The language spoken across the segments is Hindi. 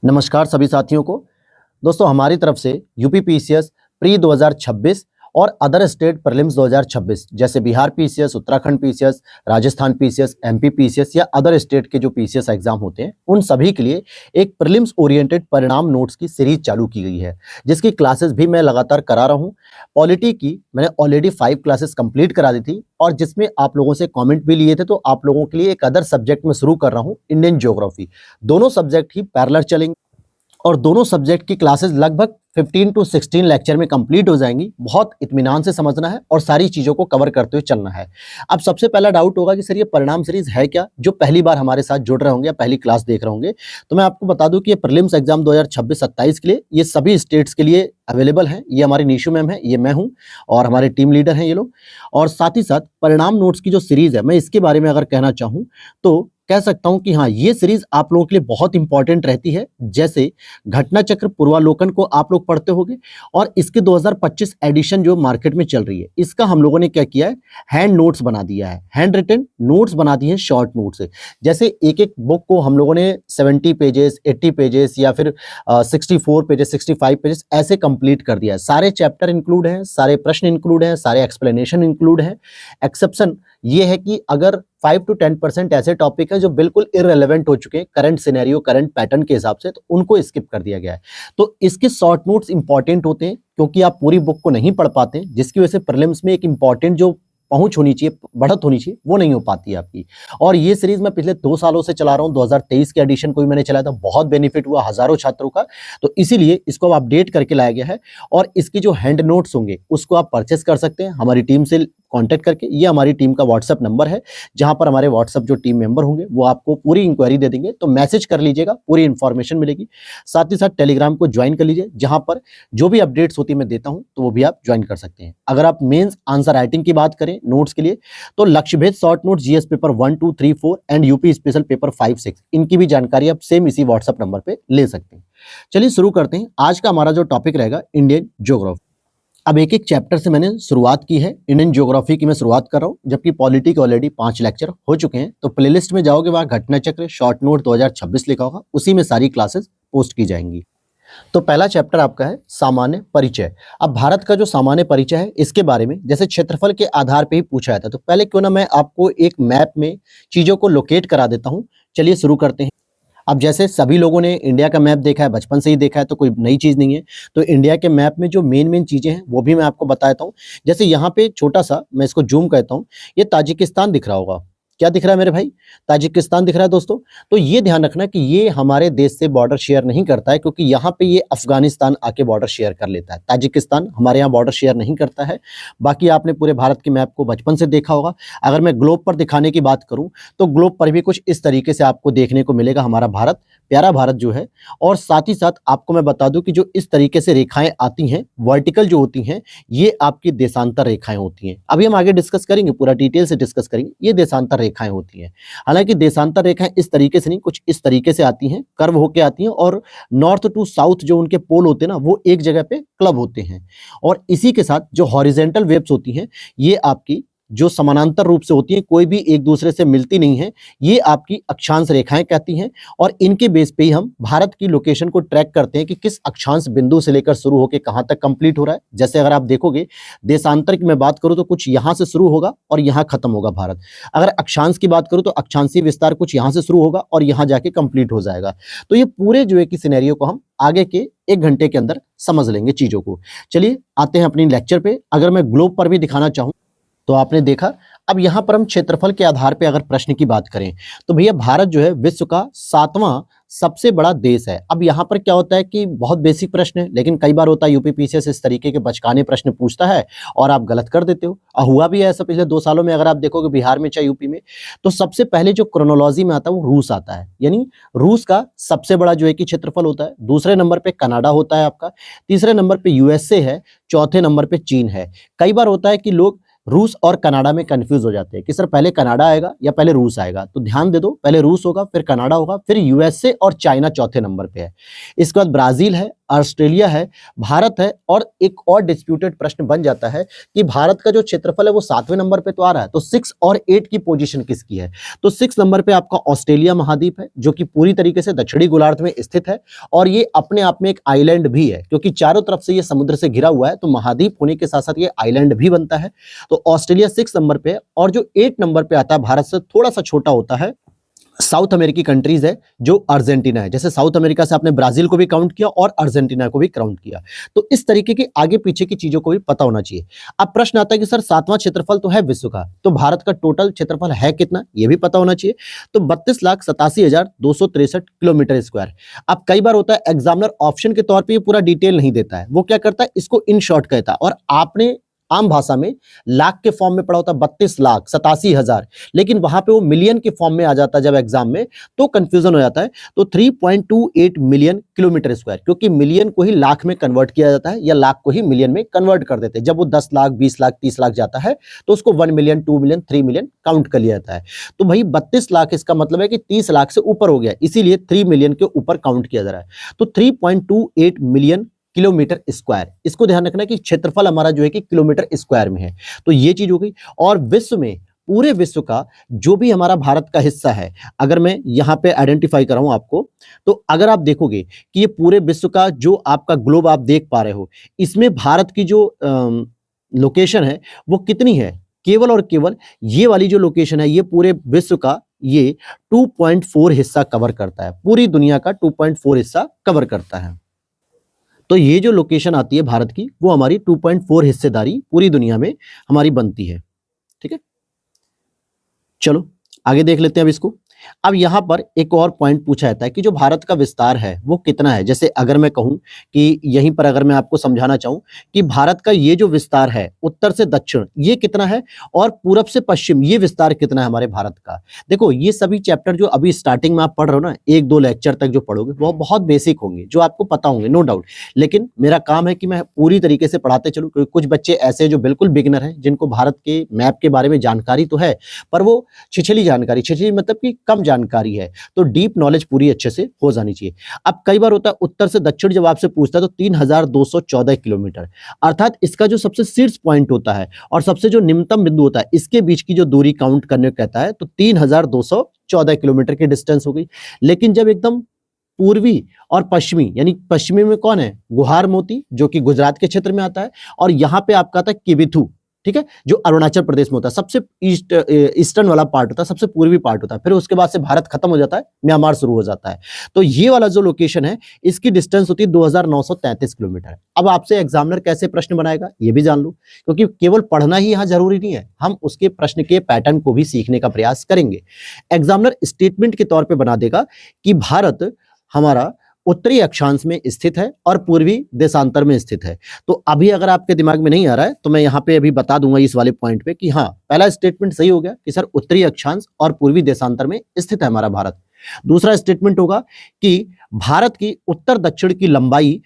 नमस्कार सभी साथियों को। दोस्तों हमारी तरफ से यूपी पीसीएस प्री 2026 और अदर स्टेट प्रीलिम्स 2026 जैसे Bihar PCS, Uttarakhand PCS, Rajasthan PCS, MP PCS या अदर स्टेट के जो पीसीएस एग्जाम होते हैं उन सभी के लिए एक प्रीलिम्स ओरिएंटेड परिणाम नोट्स की सीरीज चालू की गई है, जिसकी क्लासेस भी मैं लगातार करा रहा हूँ। पॉलिटी की मैंने ऑलरेडी 5 क्लासेस कंप्लीट करा दी थी और जिसमें आप लोगों से कमेंट भी लिए थे, तो आप लोगों के लिए एक अदर सब्जेक्ट में शुरू कर रहा हूँ, इंडियन ज्योग्राफी। दोनों सब्जेक्ट ही पैरेलल चलेंगे और दोनों सब्जेक्ट की क्लासेस लगभग 15 to 16 लेक्चर में कंप्लीट हो जाएंगी। बहुत इत्मीनान से समझना है और सारी चीज़ों को कवर करते हुए चलना है। अब सबसे पहला डाउट होगा कि सर ये परिणाम सीरीज है क्या? जो पहली बार हमारे साथ जुड़ रहे होंगे या पहली क्लास देख रहे होंगे, तो मैं आपको बता दूं कि ये प्रीलिम्स एग्जाम 2026-27 के लिए ये सभी स्टेट्स के लिए अवेलेबल है। ये हमारी निशु मैम है, ये मैं हूँ और हमारे टीम लीडर हैं ये लोग। और साथ ही साथ परिणाम नोट्स की जो सीरीज है, मैं इसके बारे में अगर कहना चाहूँ तो कह सकता हूं कि हाँ, ये सीरीज आप लोगों के लिए बहुत इंपॉर्टेंट रहती है। जैसे घटना चक्र पूर्वालोकन को आप लोग पढ़ते होंगे और इसके 2025 एडिशन जो मार्केट में चल रही है, इसका हम लोगों ने क्या किया है, हैंड नोट्स बना दिया है, हैंड रिटन नोट्स बना दिए हैं शॉर्ट नोट्स से। जैसे एक एक बुक को हम लोगों ने 70 पेजेस, 80 पेजेस या फिर 64 पेजेस, 65 पेजेस ऐसे कंप्लीट कर दिया है। सारे चैप्टर इंक्लूड हैं, सारे प्रश्न इंक्लूड हैं, सारे एक्सप्लेनेशन इंक्लूड हैं। एक्सेप्शन ये है कि अगर 5 to 10% ऐसे टॉपिक है जो बिल्कुल इररिलेवेंट हो चुके हैं करंट सिनेरियो, करंट पैटर्न के हिसाब से, तो उनको स्किप कर दिया गया है। तो इसके शॉर्ट नोट्स इंपॉर्टेंट होते हैं क्योंकि आप पूरी बुक को नहीं पढ़ पाते, जिसकी वजह से प्रीलिम्स में एक इंपॉर्टेंट जो पहुंच होनी चाहिए, बढ़त होनी चाहिए, वो नहीं हो पाती है आपकी। और ये सीरीज मैं पिछले 2 सालों से चला रहा हूँ। 2023 के एडिशन को भी मैंने चलाया था, बहुत बेनिफिट हुआ हजारों छात्रों का। तो इसीलिए इसको अब अपडेट करके लाया गया है और इसके जो हैंड नोट्स होंगे उसको आप परचेस कर सकते हैं हमारी टीम से कांटेक्ट करके। ये हमारी टीम का व्हाट्सएप नंबर है, जहां पर हमारे व्हाट्सएप जो टीम मेंबर होंगे वो आपको पूरी इंक्वायरी दे देंगे। तो मैसेज कर लीजिएगा, पूरी इंफॉर्मेशन मिलेगी। साथ ही साथ टेलीग्राम को ज्वाइन कर लीजिए, जहां पर जो भी अपडेट्स होती है मैं देता हूं, तो वो भी आप ज्वाइन कर सकते हैं। अगर आप मेंस आंसर राइटिंग की बात करें नोट्स के लिए, तो लक्ष्य भेद short note GS paper 1, 2, 3, 4 and UP special paper 5, 6, इनकी भी जानकारी आप सेम इसी व्हाट्सएप नंबर पे ले सकते हैं। चलिए शुरू करते हैं। आज का हमारा जो टॉपिक रहेगा इंडियन ज्योग्राफी। अब एक एक चैप्टर से मैंने शुरुआत की है। इंडियन ज्योग्राफी की मैं शुरुआत कर रहा हूँ, जबकि पॉलिटी के ऑलरेडी 5 लेक्चर हो चुके हैं। तो प्लेलिस्ट में जाओगे, वहां घटना चक्र शॉर्ट नोट 2026 लिखा होगा, उसी में सारी क्लासेस पोस्ट की जाएंगी। तो पहला चैप्टर आपका है सामान्य परिचय। अब भारत का जो सामान्य परिचय है, इसके बारे में जैसे क्षेत्रफल के आधार पे ही पूछा जाता है, तो पहले क्यों ना मैं आपको एक मैप में चीजों को लोकेट करा देता हूं। चलिए शुरू करते हैं। अब जैसे सभी लोगों ने इंडिया का मैप देखा है, बचपन से ही देखा है, तो कोई नई चीज नहीं है। तो इंडिया के मैप में जो मेन चीजें हैं वो भी मैं आपको बताता हूँ। जैसे यहाँ पे छोटा सा मैं इसको जूम कहता हूँ, ये ताजिकिस्तान दिख रहा होगा। क्या दिख रहा है मेरे भाई? ताजिकिस्तान दिख रहा है दोस्तों। तो ये ध्यान रखना कि ये हमारे देश से बॉर्डर शेयर नहीं करता है, क्योंकि यहाँ पे ये अफगानिस्तान आके बॉर्डर शेयर कर लेता है। ताजिकिस्तान हमारे यहाँ बॉर्डर शेयर नहीं करता है। बाकी आपने पूरे भारत के मैप को बचपन से देखा होगा। अगर मैं ग्लोब पर दिखाने की बात करूं, तो ग्लोब पर भी कुछ इस तरीके से आपको देखने को मिलेगा हमारा भारत, प्यारा भारत जो है। और साथ ही साथ आपको मैं बता दूं कि जो इस तरीके से रेखाएं आती हैं, वर्टिकल जो होती हैं, ये आपकी देशांतर रेखाएं होती हैं। अभी हम आगे डिस्कस करेंगे, पूरा डिटेल से डिस्कस करेंगे। ये देशांतर रेखाएं होती हैं। हालांकि देशांतर रेखाएं इस तरीके से नहीं, कुछ इस तरीके से आती हैं, कर्व होके आती हैं, और नॉर्थ टू साउथ जो उनके पोल होते हैं ना, वो एक जगह पे क्लब होते हैं। और इसी के साथ जो हॉरिजेंटल वेव्स होती हैं, ये आपकी जो समानांतर रूप से होती हैं, कोई भी एक दूसरे से मिलती नहीं है, ये आपकी अक्षांश रेखाएं कहती हैं। और इनके बेस पे ही हम भारत की लोकेशन को ट्रैक करते हैं कि किस अक्षांश बिंदु से लेकर शुरू होकर कहां तक कंप्लीट हो रहा है। जैसे अगर आप देखोगे देशांतर की मैं बात करूं, तो कुछ यहां से शुरू होगा और यहां खत्म होगा भारत। अगर अक्षांश की बात करूं, तो अक्षांशीय विस्तार कुछ यहां से शुरू होगा और यहां जाके कंप्लीट हो जाएगा। तो ये पूरे जो है कि सिनेरियो को हम आगे के 1 घंटे के अंदर समझ लेंगे चीजों को। चलिए आते हैं अपनी लेक्चर पे। अगर मैं ग्लोब पर भी दिखाना चाहूं, तो आपने देखा। अब यहां पर हम क्षेत्रफल के आधार पे अगर प्रश्न की बात करें, तो भैया भारत जो है विश्व का 7वां सबसे बड़ा देश है। अब यहां पर क्या होता है कि बहुत बेसिक प्रश्न है, लेकिन कई बार होता है यूपी पीसीएस इस तरीके के बचकाने प्रश्न पूछता है और आप गलत कर देते हो। और हुआ भी है ऐसा पिछले 2 सालों में। अगर आप देखोगे बिहार में चाहे यूपी में, तो सबसे पहले जो क्रोनोलॉजी में आता है वो रूस आता है। यानी रूस का सबसे बड़ा जो है कि क्षेत्रफल होता है। दूसरे नंबर पे कनाडा होता है आपका, तीसरे नंबर पे यूएसए है, चौथे नंबर पे चीन है। कई बार होता है कि लोग रूस और कनाडा में कंफ्यूज हो जाते हैं कि सर पहले कनाडा आएगा या पहले रूस आएगा। तो ध्यान दे दो, पहले रूस होगा, फिर कनाडा होगा, फिर यूएसए और चाइना चौथे नंबर पे है। इसके बाद ब्राजील है, ऑस्ट्रेलिया है, भारत है, और एक और डिस्प्यूटेड प्रश्न बन जाता है कि भारत का जो क्षेत्रफल है वो 7वें नंबर पे तो आ रहा है, तो 6 और 8 की पोजीशन किसकी है? तो 6 नंबर पे आपका ऑस्ट्रेलिया महाद्वीप है, जो कि पूरी तरीके से दक्षिणी गोलार्ध में स्थित है, और ये अपने आप में एक आइलैंड भी है, क्योंकि चारों तरफ से ये समुद्र से घिरा हुआ है, तो महाद्वीप होने के साथ साथ ये आइलैंड भी बनता है। तो ऑस्ट्रेलिया 6 नंबर पे है, और जो 8 नंबर पे आता है, भारत से थोड़ा सा छोटा होता है, साउथ अमेरिकी कंट्रीज है, जो अर्जेंटीना है। जैसे साउथ अमेरिका से आपने ब्राजील को भी काउंट किया और अर्जेंटीना को भी काउंट किया, तो इस तरीके की आगे पीछे की चीजों को भी पता होना चाहिए। अब प्रश्न आता है कि सर 7वां क्षेत्रफल तो है विश्व का, तो भारत का टोटल क्षेत्रफल है कितना, ये भी पता होना चाहिए। तो 32,87,263 किलोमीटर स्क्वायर। अब कई बार होता है एग्जामिनर ऑप्शन के तौर पर ये पूरा डिटेल नहीं देता है, वो क्या करता है, इसको इन शॉर्ट कहता है, और आपने आम भाषा में लाख के फॉर्म में पढ़ा होता है 32,87,000, लेकिन वहां पे वो मिलियन के फॉर्म में आ जाता है जब एग्जाम में, तो कंफ्यूजन हो जाता है। तो 3.28 मिलियन किलोमीटर स्क्वायर, क्योंकि मिलियन को ही लाख में कन्वर्ट किया जाता है, या लाख को ही मिलियन में कन्वर्ट कर देते हैं। जब वो 10 लाख, 20 लाख, 30 लाख जाता है, तो उसको 1 मिलियन, 2 मिलियन, 3 मिलियन काउंट कर लिया जाता है। तो भाई 32 लाख, इसका मतलब है कि 30 लाख से ऊपर हो गया, इसीलिए 3 मिलियन के ऊपर काउंट किया जा रहा है। तो 3.28 मिलियन किलोमीटर स्क्वायर, इसको ध्यान रखना कि क्षेत्रफल हमारा जो है कि किलोमीटर स्क्वायर में है। तो ये चीज हो गई। और विश्व में, पूरे विश्व का जो भी हमारा भारत का हिस्सा है, अगर मैं यहाँ पे आइडेंटिफाई कराऊं आपको, तो अगर आप देखोगे कि ये पूरे विश्व का जो आपका ग्लोब आप देख पा रहे हो, इसमें भारत की जो लोकेशन है वो कितनी है, केवल और केवल ये वाली जो लोकेशन है, ये पूरे विश्व का ये 2.4 हिस्सा कवर करता है, पूरी दुनिया का 2.4 हिस्सा कवर करता है। तो ये जो लोकेशन आती है भारत की, वो हमारी 2.4 हिस्सेदारी पूरी दुनिया में हमारी बनती है। ठीक है, चलो आगे देख लेते हैं अब इसको। अब यहां पर एक और पॉइंट पूछा जाता है कि जो भारत का विस्तार है वो कितना है। जैसे अगर मैं कहूं कि यहीं पर अगर मैं आपको समझाना चाहूं कि भारत का ये जो विस्तार है, उत्तर से दक्षिण ये कितना है, और पूरब से पश्चिम ये विस्तार कितना है हमारे भारत का। देखो ये सभी चैप्टर जो अभी स्टार्टिंग में आप पढ़ रहे हो ना, 1-2 लेक्चर तक जो पढ़ोगे वो बहुत बेसिक होंगे, जो आपको पता होंगे, नो डाउट। लेकिन मेरा काम है कि मैं पूरी तरीके से पढ़ाते चलूं, क्योंकि कुछ बच्चे ऐसे जो बिल्कुल बिगिनर हैं, जिनको भारत के मैप के बारे में जानकारी तो है, पर वो छिछली जानकारी, छिछली मतलब कि कम जानकारी है, तो डीप नॉलेज पूरी अच्छे से हो जानी चाहिए। अब कई बार होता है उत्तर से दक्षिण जब आपसे पूछता है तो 3,214 किलोमीटर, अर्थात इसका जो सबसे शीर्ष पॉइंट होता है और सबसे जो निम्नतम बिंदु होता है, इसके बीच की जो दूरी काउंट करने को कहता है, तो 3,214 किलोमीटर की डिस्टेंस हो गई। लेकिन जब एकदम पूर्वी और पश्चिमी, यानी पश्चिमी में कौन है, गुहार मोती, जो कि गुजरात के क्षेत्र में आता है, और यहां पे आपका आता है किबिथु, ठीक है, जो अरुणाचल प्रदेश में होता है, सबसे ईस्टर्न वाला पार्ट होता है, सबसे पूर्वी पार्ट होता है। फिर उसके बाद से भारत खत्म हो जाता है, म्यांमार शुरू हो जाता है। तो ये वाला जो लोकेशन है, इसकी डिस्टेंस होती है 2,933 किलोमीटर। अब आपसे एग्जामिनर कैसे प्रश्न बनाएगा ये भी जान लो, क्योंकि केवल पढ़ना ही यहाँ जरूरी नहीं है, हम उसके प्रश्न के पैटर्न को भी सीखने का प्रयास करेंगे। एग्जामिनर स्टेटमेंट के तौर पर बना देगा कि भारत हमारा उत्तरी अक्षांश में स्थित है और पूर्वी देशांतर में स्थित है। तो अभी अगर आपके दिमाग में नहीं आ रहा है तो मैं यहाँ पे अभी बता दूंगा इस वाले पॉइंट पे कि हाँ, पहला स्टेटमेंट सही हो गया कि सर उत्तरी अक्षांश और पूर्वी देशांतर में स्थित है हमारा भारत। दूसरा स्टेटमेंट होगा कि भारत की उत्तर दक्षिण की लंबाई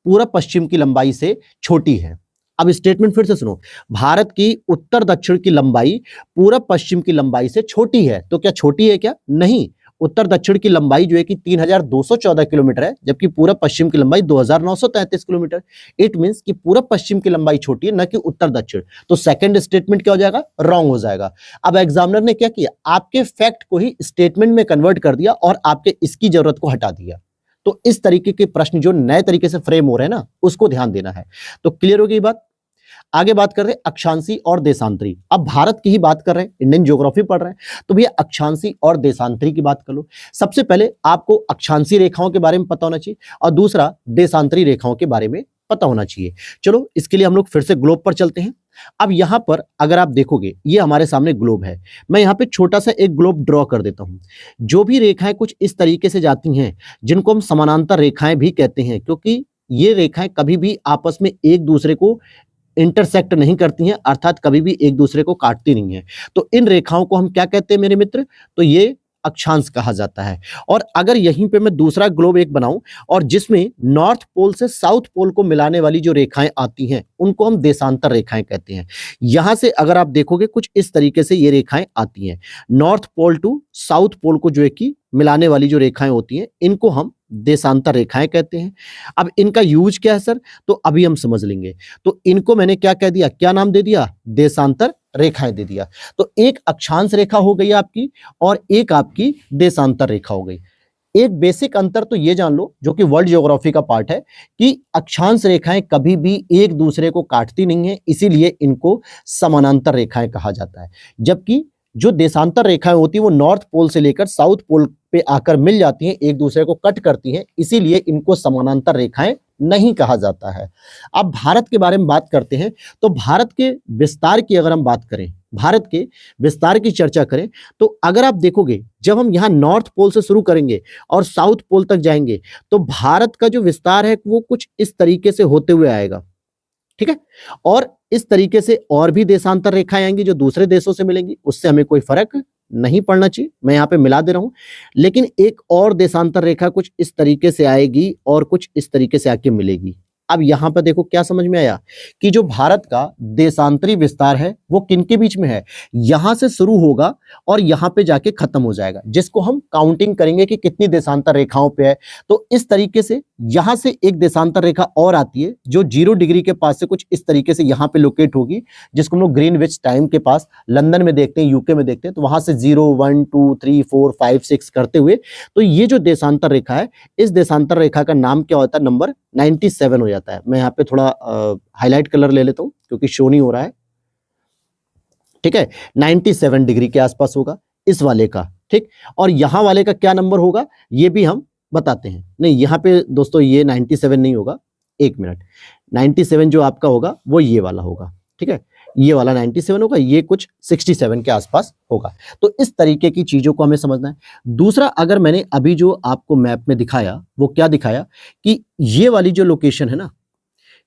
पूरब पश्चिम की लंबाई से छोटी है। अब स्टेटमेंट फिर से सुनो, भारत की उत्तर दक्षिण की लंबाई पूरब पश्चिम की लंबाई से छोटी है। तो क्या छोटी है क्या? नहीं, उत्तर दक्षिण की लंबाई जो है कि 3,214 किलोमीटर है, जबकि पूरब पश्चिम की लंबाई 2,933 किलोमीटर। इट मींस कि पूरब पश्चिम की लंबाई छोटी है, न कि उत्तर दक्षिण। तो सेकंड स्टेटमेंट क्या हो जाएगा? रॉन्ग हो जाएगा। अब एग्जामिनर ने क्या किया, आपके फैक्ट को ही स्टेटमेंट में कन्वर्ट कर दिया और आपके इसकी जरूरत को हटा दिया। तो इस तरीके के प्रश्न जो नए तरीके से फ्रेम हो रहे हैं ना, उसको ध्यान देना है। तो क्लियर हो गई बात। आगे बात कर रहे हैं अक्षांशी और देशांतरी। अब भारत की ही बात कर रहे हैं, इंडियन ज्योग्राफी पढ़ रहे हैं, तो भैया अक्षांशी और देशांतरी की बात कर लो। सबसे पहले आपको अक्षांशी रेखाओं के बारे में पता होना चाहिए और दूसरा देशांतरी रेखाओं के बारे में पता होना चाहिए। चलो इसके लिए हम लोग फिर से ग्लोब पर चलते हैं। अब यहां पर अगर आप देखोगे, ये हमारे सामने ग्लोब है। मैं यहां पे छोटा सा एक ग्लोब ड्रॉ कर देता हूं। जो भी रेखाएं कुछ इस तरीके से जाती हैं, जिनको हम समानांतर रेखाएं भी कहते हैं, क्योंकि ये रेखाएं कभी भी आपस में एक दूसरे को इंटरसेक्ट नहीं करती हैं, अर्थात कभी भी एक दूसरे को काटती नहीं है। तो इन रेखाओं को हम क्या कहते हैं मेरे मित्र? तो ये अक्षांश कहा जाता है। और अगर यहीं पे मैं दूसरा ग्लोब एक बनाऊं और जिसमें नॉर्थ पोल से साउथ पोल को मिलाने वाली जो रेखाएं आती हैं, उनको हम देशांतर रेखाएं कहते हैं। यहां से अगर आप देखोगे कुछ इस तरीके से ये रेखाएं आती हैं, north pole to south pole को जो है कि मिलाने वाली जो रेखाएं होती हैं, इनको हम देशांतर रेखाएं कहते हैं। अब इनका यूज क्या है सर, तो अभी हम समझ लेंगे। तो इनको मैंने क्या कह दिया, क्या नाम दे दिया, देशांतर रेखाएं दे दिया। तो एक अक्षांश रेखा हो गई आपकी और एक आपकी देशांतर रेखा हो गई। एक बेसिक अंतर तो ये जान लो, जो कि वर्ल्ड ज्योग्राफी का पार्ट है, कि अक्षांश रेखाएं कभी भी एक दूसरे को काटती नहीं है, इसीलिए इनको समानांतर रेखाएं कहा जाता है। जबकि जो देशांतर रेखाएं होती है वो नॉर्थ पोल से लेकर साउथ पोल पे आकर मिल जाती हैं, एक दूसरे को कट करती हैं, इसीलिए इनको समानांतर रेखाएं नहीं कहा जाता है। अब भारत के बारे में बात करते हैं। तो भारत के विस्तार की अगर हम बात करें, भारत के विस्तार की चर्चा करें, तो अगर आप देखोगे जब हम यहाँ नॉर्थ पोल से शुरू करेंगे और साउथ पोल तक जाएंगे, तो भारत का जो विस्तार है वो कुछ इस तरीके से होते हुए आएगा, ठीक है। और इस तरीके से और भी देशांतर रेखाएं आएंगी जो दूसरे देशों से मिलेंगी, उससे हमें कोई फर्क नहीं पड़ना चाहिए, मैं यहाँ पे मिला दे रहा हूं। लेकिन एक और देशांतर रेखा कुछ इस तरीके से आएगी और कुछ इस तरीके से आके मिलेगी। अब यहां पर देखो क्या समझ में आया कि जो भारत का देशांतरी विस्तार है वो किनके बीच में है, यहां से शुरू होगा और यहां पे जाके खत्म हो जाएगा, जिसको हम काउंटिंग करेंगे कि कितनी देशांतर रेखाओं पे है। तो इस तरीके से यहां से एक देशांतर रेखा और आती है जो 0 डिग्री के पास से कुछ इस तरीके से यहां पे लोकेट होगी, जिसको हम लोग ग्रीनविच टाइम के पास लंदन में देखते हैं, यूके में देखते हैं। तो वहां से 0 1 2 3 4 5 6 करते हुए, तो ये जो देशांतर रेखा है, इस देशांतर रेखा का नाम क्या होता है, नंबर 97 हो जाता है। मैं यहाँ पे थोड़ा हाईलाइट कलर ले लेता हूं क्योंकि शो नहीं हो रहा है, ठीक है। 97 डिग्री के आसपास होगा इस वाले का, ठीक। और यहां वाले का क्या नंबर होगा ये भी हम बताते हैं। नहीं, यहाँ पे दोस्तों ये 97 नहीं होगा, एक मिनट, 97 जो आपका होगा वो ये वाला होगा, ठीक है। ये वाला 97 होगा, ये कुछ 67 के आसपास होगा। तो इस तरीके की चीजों को हमें समझना है। दूसरा, अगर मैंने अभी जो आपको मैप में दिखाया वो क्या दिखाया कि ये वाली जो लोकेशन है ना,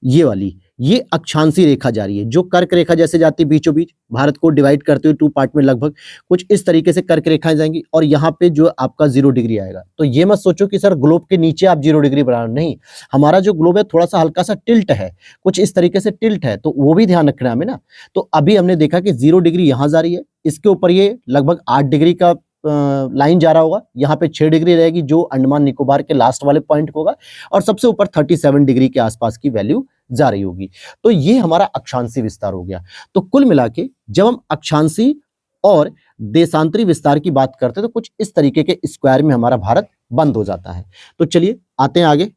ये वाली, ये अक्षांशी रेखा जा रही है, जो कर्क रेखा जैसे जाती है बीचों बीच, भारत को डिवाइड करते हुए 2 पार्ट में लगभग कुछ इस तरीके से कर्क रेखाएं जाएंगी और यहाँ पे जो आपका 0 डिग्री आएगा। तो ये मत सोचो कि सर ग्लोब के नीचे आप 0 डिग्री बना, नहीं, हमारा जो ग्लोब है थोड़ा सा हल्का सा टिल्ट है, कुछ इस तरीके से टिल्ट है, तो वो भी ध्यान रखना है हमें ना। तो अभी हमने देखा कि 0 डिग्री यहाँ जा रही है, इसके ऊपर ये लगभग 8 डिग्री का लाइन जा रहा होगा, यहाँ पे 6 डिग्री रहेगी जो अंडमान निकोबार के लास्ट वाले पॉइंट होगा, और सबसे ऊपर 37 डिग्री के आसपास की वैल्यू जा रही होगी। तो ये हमारा अक्षांशी विस्तार हो गया। तो कुल मिला के जब हम अक्षांशी और देशांतरी विस्तार की बात करते हैं तो कुछ इस तरीके के स्क्वायर में हमारा भारत बंद हो जाता है। तो चलिए आते हैं आगे।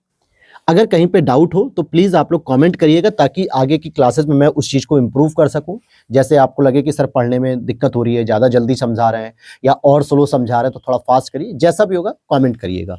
अगर कहीं पे डाउट हो तो प्लीज़ आप लोग कमेंट करिएगा, ताकि आगे की क्लासेस में मैं उस चीज़ को इम्प्रूव कर सकूं। जैसे आपको लगे कि सर पढ़ने में दिक्कत हो रही है, ज़्यादा जल्दी समझा रहे हैं या और स्लो समझा रहे हैं, तो थोड़ा फास्ट करिए, जैसा भी होगा कमेंट करिएगा।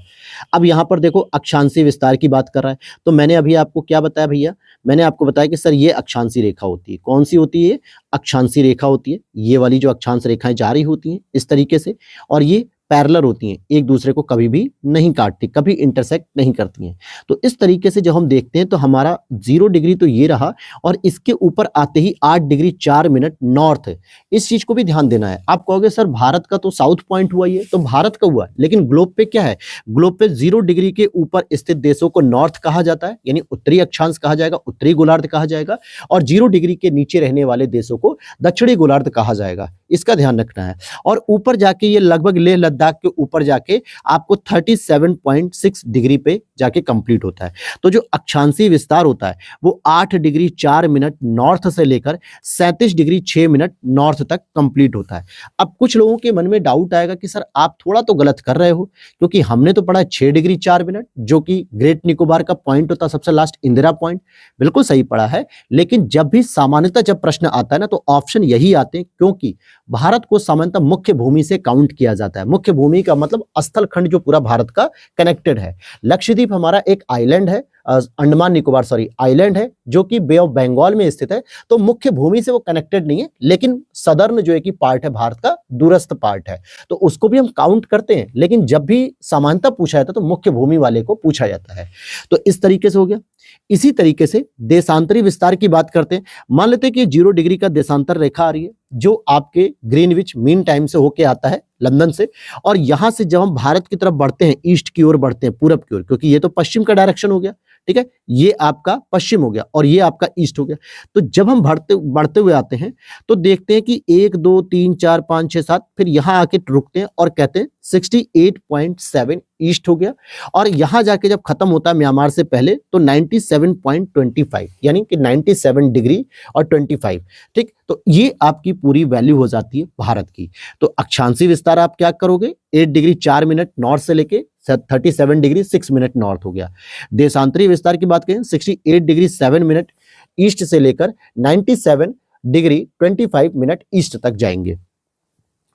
अब यहाँ पर देखो अक्षांशी विस्तार की बात कर रहा है, तो मैंने अभी आपको क्या बताया भैया, मैंने आपको बताया कि सर ये अक्षांशी रेखा होती है। कौन सी होती है? अक्षांशी रेखा होती है। ये वाली जो अक्षांश रेखाएं जारी होती हैं इस तरीके से, और ये पैरेलल होती हैं, एक दूसरे को कभी भी नहीं काटती, कभी इंटरसेक्ट नहीं करती हैं। तो इस तरीके से जब हम देखते हैं तो हमारा 0 डिग्री तो ये रहा, और इसके ऊपर आते ही 8 डिग्री 4 मिनट नॉर्थ है। इस चीज को भी ध्यान देना है। आप कहोगे सर भारत का तो साउथ पॉइंट हुआ ही है, तो भारत का हुआ, लेकिन ग्लोब पे क्या है, ग्लोब पे 0 डिग्री के ऊपर स्थित देशों को नॉर्थ कहा जाता है, यानी उत्तरी अक्षांश कहा जाएगा, उत्तरी गोलार्ध कहा जाएगा, और 0 डिग्री के नीचे रहने वाले देशों को दक्षिणी गोलार्ध कहा जाएगा। इसका ध्यान रखना है। और ऊपर जाके ये लगभग लेह लद्दाख के ऊपर जाके आपको 37.6 डिग्री पे जाके कंप्लीट होता है। तो जो अक्षांशी विस्तार होता है वो 8 डिग्री 4 मिनट नॉर्थ से लेकर 37 डिग्री 6 मिनट नॉर्थ तक कंप्लीट होता है। अब कुछ लोगों के मन में डाउट आएगा कि सर आप थोड़ा तो गलत कर रहे हो, क्योंकि हमने तो पढ़ा 6 डिग्री 4 मिनट, जो कि ग्रेट निकोबार का पॉइंट होता है सबसे लास्ट, इंदिरा पॉइंट। बिल्कुल सही पढ़ा है, लेकिन जब भी सामान्यतः जब प्रश्न आता है ना, तो ऑप्शन यही आते हैं, क्योंकि भारत को सामान्यतः मुख्य भूमि से काउंट किया जाता है। मुख्य भूमि का मतलब स्थल खंड जो पूरा भारत का कनेक्टेड है। लक्षद्वीप हमारा एक आइलैंड है, अंडमान निकोबार आइलैंड है, जो कि बे ऑफ बंगाल में स्थित है। तो मुख्य भूमि से वो कनेक्टेड नहीं है, लेकिन सदर्न जो है कि पार्ट है भारत का, दूरस्थ पार्ट है, तो उसको भी हम काउंट करते हैं। लेकिन जब भी समानता पूछा जाता है तो मुख्य भूमि वाले को पूछा जाता है। तो इस तरीके से हो गया। इसी तरीके से देशांतरी विस्तार की बात करते हैं। मान लेते हैं कि 0 डिग्री का देशांतर रेखा आ रही है, जो आपके ग्रीनविच मीन टाइम से होके आता है लंदन से, और यहां से जब हम भारत की तरफ बढ़ते हैं, ईस्ट की ओर बढ़ते हैं, पूरब की ओर, क्योंकि ये तो पश्चिम का डायरेक्शन हो गया, ठीक है, ये आपका पश्चिम हो गया और ये आपका ईस्ट हो गया। तो जब हम बढ़ते हुए आते हैं तो देखते हैं कि 1 2 3 4 5 6 7 फिर यहां आके रुकते हैं और कहते हैं 68.7 ईस्ट हो गया और यहां जाके जब खत्म होता है म्यांमार से पहले तो 97.25 यानी कि 97 डिग्री और 25। ठीक, तो ये आपकी पूरी वैल्यू हो जाती है भारत की। तो अक्षांशीय विस्तार आप क्या करोगे, 8 डिग्री 4 मिनट नॉर्थ से लेके 37 डिग्री 6 मिनट नॉर्थ हो गया। देशांतरीय विस्तार की बात करें 68 डिग्री 7 मिनट ईस्ट से लेकर 97 डिग्री 25 मिनट ईस्ट तक जाएंगे।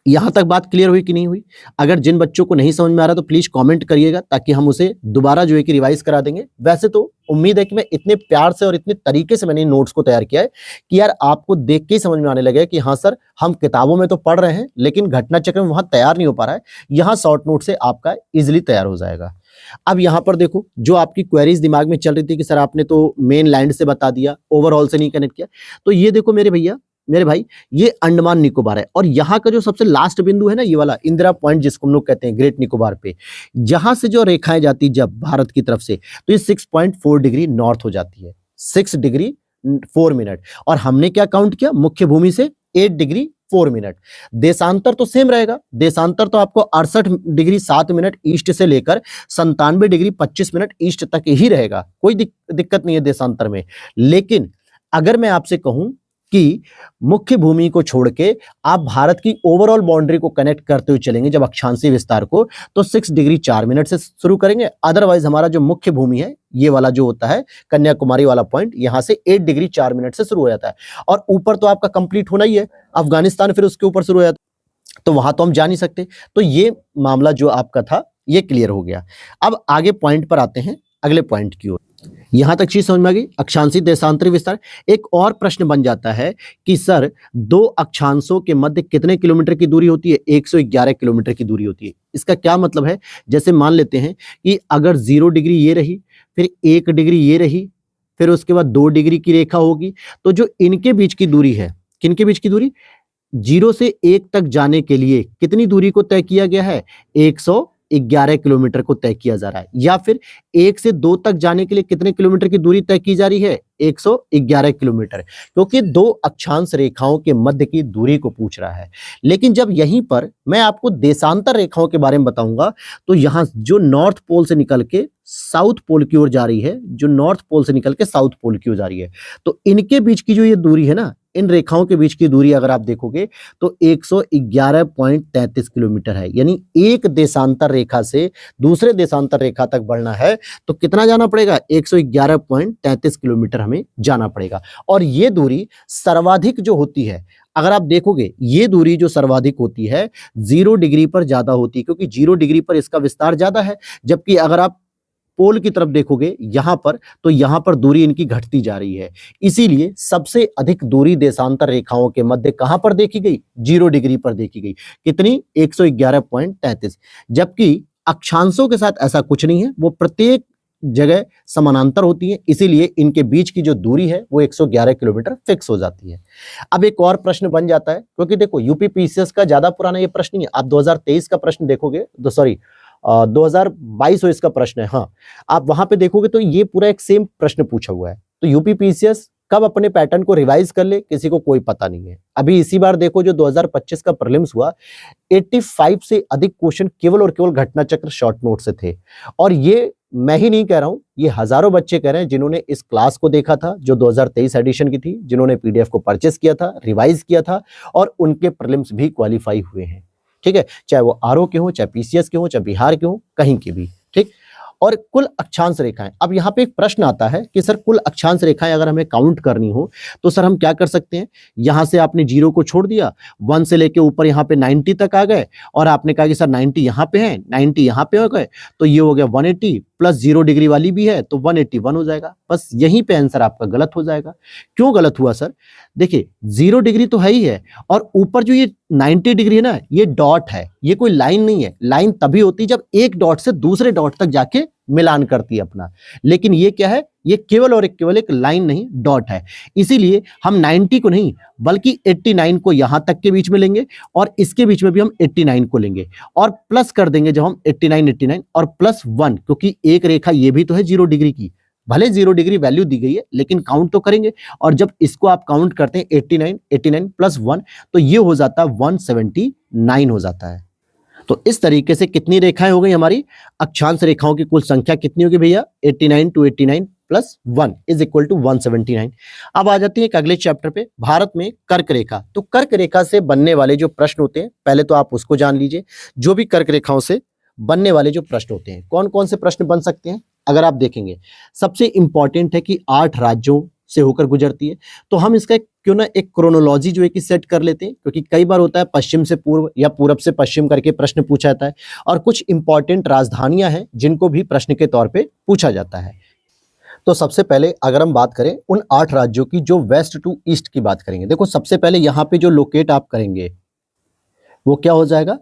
यहां तक बात क्लियर हुई कि नहीं हुई? अगर जिन बच्चों को नहीं समझ में आ रहा तो प्लीज कमेंट करिएगा ताकि हम उसे दोबारा जो है कि रिवाइज करा देंगे। वैसे तो उम्मीद है कि मैं इतने प्यार से और इतने तरीके से मैंने नोट्स को तैयार किया है कि यार आपको देख के ही समझ में आने लगे कि हाँ सर, हम किताबों में तो पढ़ रहे हैं लेकिन घटना चक्र में वहां तैयार नहीं हो पा रहा है। यहाँ शॉर्ट नोट से आपका इजिली तैयार हो जाएगा। अब यहाँ पर देखो, जो आपकी क्वेरीज दिमाग में चल रही थी कि सर आपने तो मेन लैंड से बता दिया, ओवरऑल से नहीं कनेक्ट किया, तो ये देखो मेरे भाई, ये अंडमान निकोबार है और यहाँ का जो सबसे लास्ट बिंदु है ना, ये वाला इंदिरा पॉइंट जिसको हम लोग कहते हैं ग्रेट निकोबार पे, जहां से जो रेखाएं जाती जब भारत की तरफ से, तो ये 6.4 डिग्री नॉर्थ हो जाती है, 6 डिग्री 4 मिनट। और हमने क्या काउंट किया, मुख्य भूमि से 8 डिग्री 4 मिनट। देशांतर तो सेम रहेगा, देशांतर तो आपको 68 डिग्री 7 मिनट ईस्ट से लेकर 97 डिग्री 25 मिनट ईस्ट तक ही रहेगा, कोई दिक्कत नहीं है देशांतर में। लेकिन अगर मैं आपसे कहूं कि मुख्य भूमि को छोड़ के आप भारत की ओवरऑल बाउंड्री को कनेक्ट करते हुए चलेंगे जब अक्षांशीय विस्तार को, तो 6 डिग्री 4 मिनट से शुरू करेंगे। अदरवाइज हमारा जो मुख्य भूमि है, ये वाला जो होता है कन्याकुमारी वाला पॉइंट, यहां से 8 डिग्री 4 मिनट से शुरू हो जाता है और ऊपर तो आपका कंप्लीट होना ही है, अफगानिस्तान फिर उसके ऊपर शुरू हो जाता है, तो वहां तो हम जा नहीं सकते। तो ये मामला जो आपका था ये क्लियर हो गया। अब आगे पॉइंट पर आते हैं, अगले पॉइंट की ओर। यहां तक चीज समझ में आ गई, अक्षांशीय देशांतरी विस्तार। एक और प्रश्न बन जाता है कि सर दो अक्षांशों के मध्य कितने किलोमीटर की दूरी होती है? 111 किलोमीटर की दूरी होती है। इसका क्या मतलब है, जैसे मान लेते हैं कि अगर 0 डिग्री ये रही, फिर 1 डिग्री ये रही, फिर उसके बाद 2 डिग्री की रेखा होगी, तो जो इनके बीच की दूरी है, किनके बीच की दूरी, 0 से 1 तक जाने के लिए कितनी दूरी को तय किया गया है? 111 किलोमीटर को तय किया जा रहा है। या फिर 1 से 2 तक जाने के लिए कितने किलोमीटर की दूरी तय की जा रही है? 111 किलोमीटर, क्योंकि दो अक्षांश रेखाओं के मध्य की दूरी को पूछ रहा है। लेकिन जब यहीं पर मैं आपको देशांतर रेखाओं के बारे में बताऊंगा, तो यहां जो नॉर्थ पोल से निकल के साउथ पोल की ओर जा रही है, जो नॉर्थ पोल से निकल के साउथ पोल की ओर जा रही है, तो इनके बीच की जो ये दूरी है ना, इन रेखाओं के बीच की दूरी अगर आप देखोगे तो 111.33 किलोमीटर है। यानी एक देशांतर रेखा से दूसरे देशांतर रेखा तक बढ़ना है तो कितना जाना पड़ेगा? 111.33 किलोमीटर हमें जाना पड़ेगा। और ये दूरी सर्वाधिक जो होती है, अगर आप देखोगे ये दूरी जो सर्वाधिक होती है 0 डिग्री पर ज्यादा होती है, क्योंकि 0 डिग्री पर इसका विस्तार ज्यादा है। जबकि अगर आप पोल की तरफ देखोगे यहां पर, तो यहां पर दूरी इनकी घटती जा रही है। इसीलिए सबसे अधिक दूरी देशांतर रेखाओं के मध्य कहां पर देखी गई? 0 डिग्री पर देखी गई। कितनी? 111.33। जबकि अक्षांशों के साथ ऐसा कुछ नहीं है, वो प्रत्येक जगह समानांतर होती है, इसीलिए इनके बीच की जो दूरी है वो 111 किलोमीटर फिक्स हो जाती है। अब एक और प्रश्न बन जाता है, क्योंकि देखो यूपी पीसीएस का ज्यादा पुराना ये प्रश्न नहीं है, आप 2023 का प्रश्न देखोगे, 2022 इसका प्रश्न है, हाँ, आप वहां पे देखोगे तो ये पूरा एक सेम प्रश्न पूछा हुआ है। तो यूपी पीसीएस कब अपने पैटर्न को रिवाइज कर ले, किसी को कोई पता नहीं है। अभी इसी बार देखो जो 2025 का प्रीलिम्स हुआ, 85 से अधिक क्वेश्चन केवल और केवल घटना चक्र शॉर्ट नोट से थे। और ये मैं ही नहीं कह रहा हूं, ये हजारों बच्चे कह रहे हैं जिन्होंने इस क्लास को देखा था जो 2023 एडिशन की थी, जिन्होंने पीडीएफ को परचेस किया था, रिवाइज किया था, और उनके प्रीलिम्स भी क्वालिफाई हुए हैं। ठीक है, चाहे वो आरओ के हो, चाहे पीसीएस के हो, चाहे बिहार के हो, कहीं के भी। ठीक, और कुल अक्षांश रेखाएं, अब यहाँ पे एक प्रश्न आता है कि सर कुल अक्षांश रेखाएं अगर हमें काउंट करनी हो तो सर हम क्या कर सकते हैं? यहां से आपने 0 को छोड़ दिया, 1 से लेके ऊपर यहाँ पे 90 तक आ गए, और आपने कहा कि सर 90 यहाँ पे है, 90 यहाँ पे हो गए, तो ये हो गया 180, प्लस 0 डिग्री वाली भी है तो 181 हो जाएगा। बस यहीं पे आंसर आपका गलत हो जाएगा। क्यों गलत हुआ सर? देखिए 0 डिग्री तो है ही है, और ऊपर जो ये 90 डिग्री है ना, ये डॉट है, ये कोई लाइन नहीं है। लाइन तभी होती है जब एक डॉट से दूसरे डॉट तक जाके मिलान करती है अपना, लेकिन ये क्या है? ये केवल और केवल एक लाइन नहीं, डॉट है। इसीलिए हम 90 को नहीं बल्कि 89 को यहां तक के बीच में लेंगे, और इसके बीच में भी हम 89 को लेंगे, और प्लस कर देंगे जब हम 89 और प्लस 1, क्योंकि एक रेखा ये भी तो है 0 डिग्री की, भले 0 डिग्री वैल्यू दी गई है लेकिन काउंट तो करेंगे, और जब इसको आप काउंट करते हैं 89 89 प्लस 1 तो ये हो जाता है 179 हो जाता है। तो इस तरीके से कितनी रेखाएं हो गई हमारी, अक्षांश रेखाओं की कुल संख्या कितनी होगी भैया, 89 to 89 plus 1 is equal to 179। अब आ जाती है एक अगले चैप्टर पे, भारत में कर्क रेखा। तो कर्क रेखा से बनने वाले जो प्रश्न होते हैं पहले तो आप उसको जान लीजिए। जो भी कर्क रेखाओं से बनने वाले जो प्रश्न होते हैं, कौन कौन से प्रश्न बन सकते हैं, अगर आप देखेंगे सबसे इंपॉर्टेंट है कि 8 राज्यों से होकर गुजरती है। तो हम इसका क्यों ना एक क्रोनोलॉजी जो है कि सेट कर लेते हैं, क्योंकि कई बार होता है पश्चिम से पूर्व या पूरब से पश्चिम करके प्रश्न पूछा जाता है, और कुछ इंपॉर्टेंट राजधानियां हैं जिनको भी प्रश्न के तौर पे पूछा जाता है। तो सबसे पहले अगर हम बात करें उन 8 राज्यों की जो वेस्ट टू ईस्ट की बात करेंगे, देखो सबसे पहले यहाँ पे जो लोकेट आप करेंगे वो क्या हो जाएगा,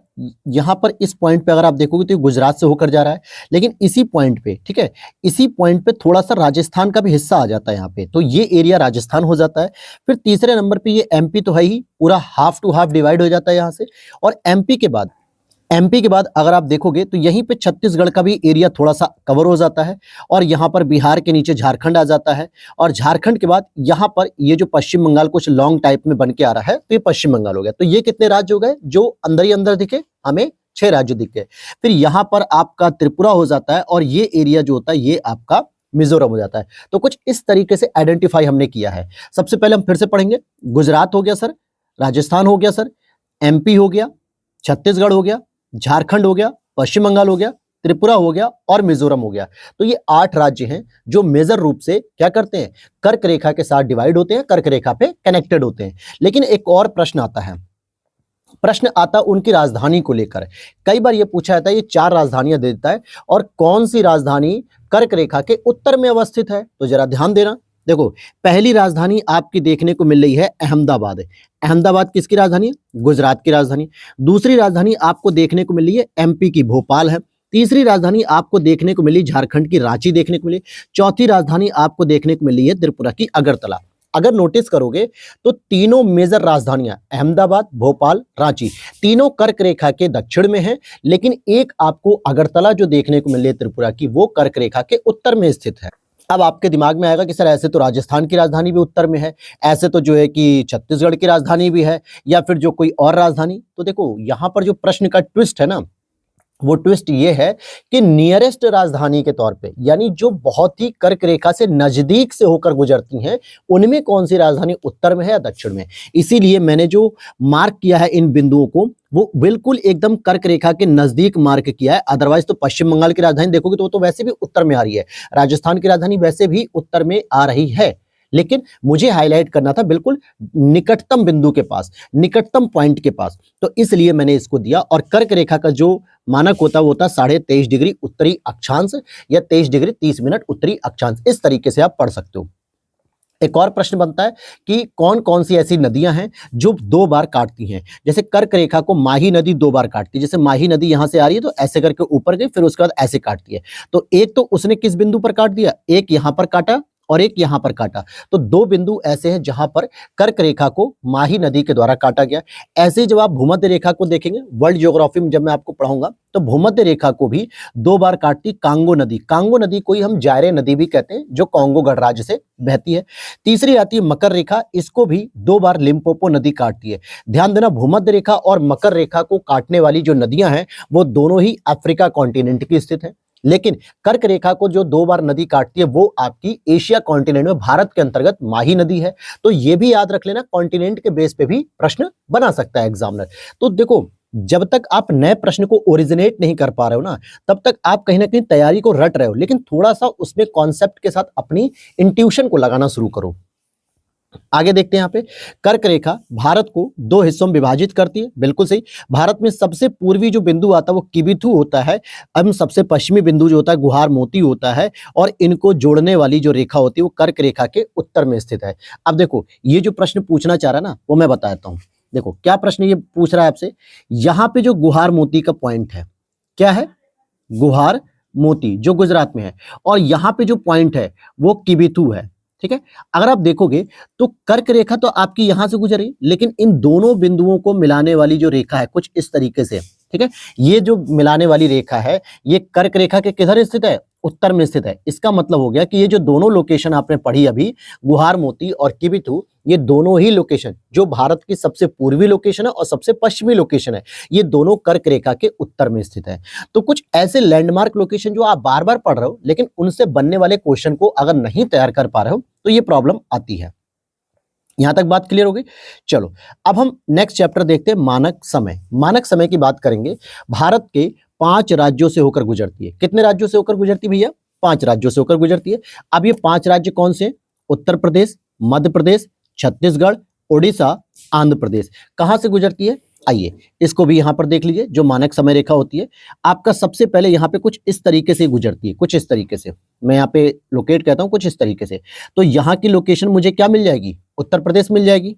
यहां पर इस पॉइंट पे अगर आप देखोगे तो गुजरात से होकर जा रहा है, लेकिन इसी पॉइंट पे, ठीक है, इसी पॉइंट पे थोड़ा सा राजस्थान का भी हिस्सा आ जाता है यहाँ पे, तो ये एरिया राजस्थान हो जाता है। फिर तीसरे नंबर पे ये एमपी तो है ही, पूरा हाफ टू हाफ डिवाइड हो जाता है यहाँ से, और एमपी के बाद अगर आप देखोगे तो यहीं पे छत्तीसगढ़ का भी एरिया थोड़ा सा कवर हो जाता है, और यहाँ पर बिहार के नीचे झारखंड आ जाता है, और झारखंड के बाद यहाँ पर ये जो पश्चिम बंगाल कुछ लॉन्ग टाइप में बन के आ रहा है, तो ये पश्चिम बंगाल हो गया। तो ये कितने राज्य हो गए जो अंदर ही अंदर दिखे, हमें 6 राज्य दिखे। फिर यहाँ पर आपका त्रिपुरा हो जाता है, और ये एरिया जो होता है ये आपका मिजोरम हो जाता है। तो कुछ इस तरीके से आइडेंटिफाई हमने किया है। सबसे पहले हम फिर से पढ़ेंगे, गुजरात हो गया सर, राजस्थान हो गया सर, एमपी हो गया, छत्तीसगढ़ हो गया, झारखंड हो गया, पश्चिम बंगाल हो गया, त्रिपुरा हो गया और मिजोरम हो गया। तो ये 8 राज्य हैं जो मेजर रूप से क्या करते हैं, कर्क रेखा के साथ डिवाइड होते हैं, कर्क रेखा पे कनेक्टेड होते हैं। लेकिन एक और प्रश्न आता उनकी राजधानी को लेकर। कई बार ये पूछा जाता है, ये 4 राजधानियां दे देता है और कौन सी राजधानी कर्क रेखा के उत्तर में अवस्थित है। तो जरा ध्यान देना, देखो पहली राजधानी आपकी देखने को मिल रही है अहमदाबाद। अहमदाबाद किसकी राजधानी है, गुजरात की राजधानी। दूसरी राजधानी आपको देखने को मिल रही है एमपी की भोपाल है। तीसरी राजधानी आपको देखने को मिली झारखंड की रांची देखने को मिली। चौथी राजधानी आपको देखने को मिली है त्रिपुरा की अगरतला। अगर नोटिस करोगे तो तीनों मेजर राजधानियां अहमदाबाद, भोपाल, रांची, तीनों कर्क रेखा के दक्षिण में है, लेकिन एक आपको अगरतला जो देखने को मिल रही है त्रिपुरा की, वो कर्क रेखा के उत्तर में स्थित है। अब आपके दिमाग में आएगा कि सर ऐसे तो राजस्थान की राजधानी भी उत्तर में है, ऐसे तो जो है कि छत्तीसगढ़ की राजधानी भी है, या फिर जो कोई और राजधानी। तो देखो यहां पर जो प्रश्न का ट्विस्ट है ना, वो ट्विस्ट ये है कि नियरेस्ट राजधानी के तौर पे, यानी जो बहुत ही कर्क रेखा से नजदीक से होकर गुजरती हैं, उनमें कौन सी राजधानी उत्तर में है या दक्षिण में। इसीलिए मैंने जो मार्क किया है इन बिंदुओं को, वो बिल्कुल एकदम कर्क रेखा के नजदीक मार्क किया है। अदरवाइज तो पश्चिम बंगाल की राजधानी देखोगे तो वो तो वैसे भी उत्तर में आ रही है, राजस्थान की राजधानी वैसे भी उत्तर में आ रही है, लेकिन मुझे हाईलाइट करना था बिल्कुल निकटतम बिंदु के पास, निकटतम पॉइंट के पास, तो इसलिए मैंने इसको दिया। और कर्क रेखा का जो मानक होता है वो होता 23.5 डिग्री उत्तरी अक्षांश या 23 डिग्री 30 मिनट उत्तरी अक्षांश। इस तरीके से आप पढ़ सकते हो। एक और प्रश्न बनता है कि कौन कौन सी ऐसी नदियां हैं जो 2 बार काटती हैं। जैसे कर्क रेखा को माही नदी 2 बार काटती है। जैसे माही नदी यहां से आ रही है तो ऐसे करके ऊपर गई, फिर उसके बाद ऐसे काटती है। तो एक तो उसने किस बिंदु पर काट दिया, एक यहां पर काटा और एक यहां पर काटा। तो 2 बिंदु ऐसे हैं जहां पर कर्क रेखा को माही नदी के द्वारा काटा गया। ऐसे ही जब आप भूमध्य रेखा को देखेंगे, वर्ल्ड ज्योग्राफी में जब मैं आपको पढ़ाऊंगा, तो भूमध्य रेखा को भी 2 बार काटती कांगो नदी। कांगो नदी को ही हम जायरे नदी भी कहते हैं, जो कांगो गणराज्य से बहती है। तीसरी आती है मकर रेखा, इसको भी 2 बार लिम्पोपो नदी काटती है। ध्यान देना, भूमध्य रेखा और मकर रेखा को काटने वाली जो नदियां हैं वो दोनों ही अफ्रीका कॉन्टिनेंट की स्थित है। लेकिन कर्क रेखा को जो 2 बार नदी काटती है वो आपकी एशिया कॉन्टिनेंट में भारत के अंतर्गत माही नदी है। तो ये भी याद रख लेना, कॉन्टिनेंट के बेस पे भी प्रश्न बना सकता है एग्जामिनर। तो देखो, जब तक आप नए प्रश्न को ओरिजिनेट नहीं कर पा रहे हो ना, तब तक आप कहीं ना कहीं तैयारी को रट रहे हो, लेकिन थोड़ा सा उसमें कॉन्सेप्ट के साथ अपनी इंट्यूशन को लगाना शुरू करो। आगे देखते हैं, यहाँ पे कर्क रेखा भारत को 2 हिस्सों में विभाजित करती है। बिल्कुल सही। भारत में सबसे पूर्वी जो बिंदु आता है वो किबिथु होता है, एवं सबसे पश्चिमी बिंदु जो होता है गुहार मोती होता है, और इनको जोड़ने वाली जो रेखा होती है वो कर्क रेखा के उत्तर में स्थित है। अब देखो, ये जो प्रश्न पूछना चाह रहा है ना, वो मैं बता देता हूँ। देखो क्या प्रश्न ये पूछ रहा है आपसे, यहाँ पे जो गुहार मोती का पॉइंट है, क्या है, गुहार मोती जो गुजरात में है, और यहाँ पे जो पॉइंट है वो किबिथु है। ठीक है, अगर आप देखोगे तो कर्क रेखा तो आपकी यहां से गुजरी, लेकिन इन दोनों बिंदुओं को मिलाने वाली जो रेखा है कुछ इस तरीके से, ठीक है। ये जो मिलाने वाली रेखा है ये कर्क रेखा के किधर स्थित है, उत्तर में स्थित है। इसका मतलब हो गया कि ये जो दोनों लोकेशन आपने पढ़ी अभी, गुहार मोती और किबिथु, ये दोनों ही लोकेशन जो भारत की सबसे पूर्वी लोकेशन है और सबसे पश्चिमी लोकेशन है, ये दोनों कर्क रेखा के उत्तर में स्थित है। तो कुछ ऐसे लैंडमार्क लोकेशन जो आप बार बार पढ़ रहे हो लेकिन उनसे बनने वाले क्वेश्चन को अगर नहीं तैयार कर पा रहे हो तो ये प्रॉब्लम आती है। यहां तक बात क्लियर हो गई। चलो अब हम नेक्स्ट चैप्टर देखते हैं, मानक समय। मानक समय की बात करेंगे। भारत के 5 राज्यों से होकर गुजरती है। कितने राज्यों से होकर गुजरती है भैया? 5 राज्यों से होकर गुजरती है। अब ये 5 राज्य कौन से? उत्तर प्रदेश, मध्य प्रदेश, छत्तीसगढ़, उड़ीसा, आंध्र प्रदेश। कहां से गुजरती है? आइए इसको भी यहां पर देख लीजिए। जो मानक समय रेखा होती है आपका सबसे पहले यहां पे कुछ इस तरीके से गुजरती है, कुछ इस तरीके से। मैं यहां पे लोकेट कहता हूं कुछ इस तरीके से। तो यहां की लोकेशन मुझे क्या मिल जाएगी? उत्तर प्रदेश मिल जाएगी।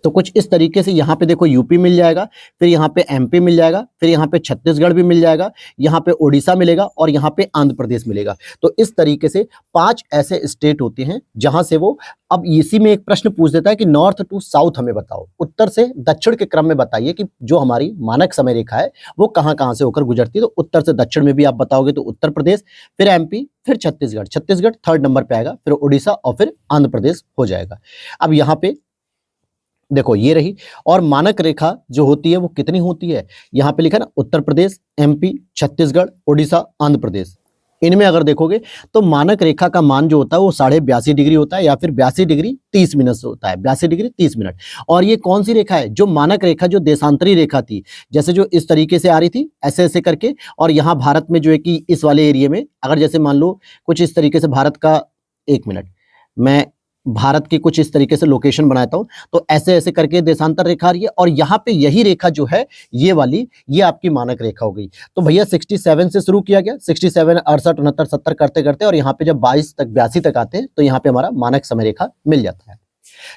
तो कुछ इस तरीके से यहाँ पे देखो यूपी मिल जाएगा, फिर यहाँ पे एमपी मिल जाएगा, फिर यहाँ पे छत्तीसगढ़ भी मिल जाएगा, यहाँ पे उड़ीसा मिलेगा और यहाँ पे आंध्र प्रदेश मिलेगा। तो इस तरीके से 5 ऐसे स्टेट होते हैं जहां से वो, अब इसी में एक प्रश्न पूछ देता है कि नॉर्थ टू साउथ हमें बताओ, उत्तर से दक्षिण के क्रम में बताइए कि जो हमारी मानक समय रेखा है वो कहाँ कहाँ से होकर गुजरती है। तो उत्तर से दक्षिण में भी आप बताओगे तो उत्तर प्रदेश, फिर एमपी, फिर छत्तीसगढ़, छत्तीसगढ़ थर्ड नंबर पे आएगा, फिर उड़ीसा और फिर आंध्र प्रदेश हो जाएगा। अब यहाँ पे देखो ये रही। और मानक रेखा जो होती है वो कितनी होती है? यहाँ पे लिखा ना, उत्तर प्रदेश, एमपी, छत्तीसगढ़, उड़ीसा, आंध्र प्रदेश। इनमें अगर देखोगे तो मानक रेखा का मान जो होता है वो 82.5 डिग्री होता है या फिर 82 डिग्री 30 मिनट से होता है, 82 डिग्री 30 मिनट। और ये कौन सी रेखा है? जो मानक रेखा जो देशांतरी रेखा थी, जैसे जो इस तरीके से आ रही थी ऐसे ऐसे करके, और यहाँ भारत में जो है कि इस वाले एरिया में अगर जैसे मान लो कुछ इस तरीके से भारत का, 1 मिनट, मैं भारत की कुछ इस तरीके से लोकेशन बनाता हूं, तो ऐसे ऐसे करके देशांतर रेखा आ रही है और यहाँ पे यही रेखा जो है ये वाली, ये आपकी मानक रेखा हो गई। तो भैया 67 से शुरू किया गया, 67, 68, 69, 70 करते करते और यहाँ पे जब 22 तक 82 तक आते हैं तो यहाँ पे हमारा मानक समय रेखा मिल जाता है,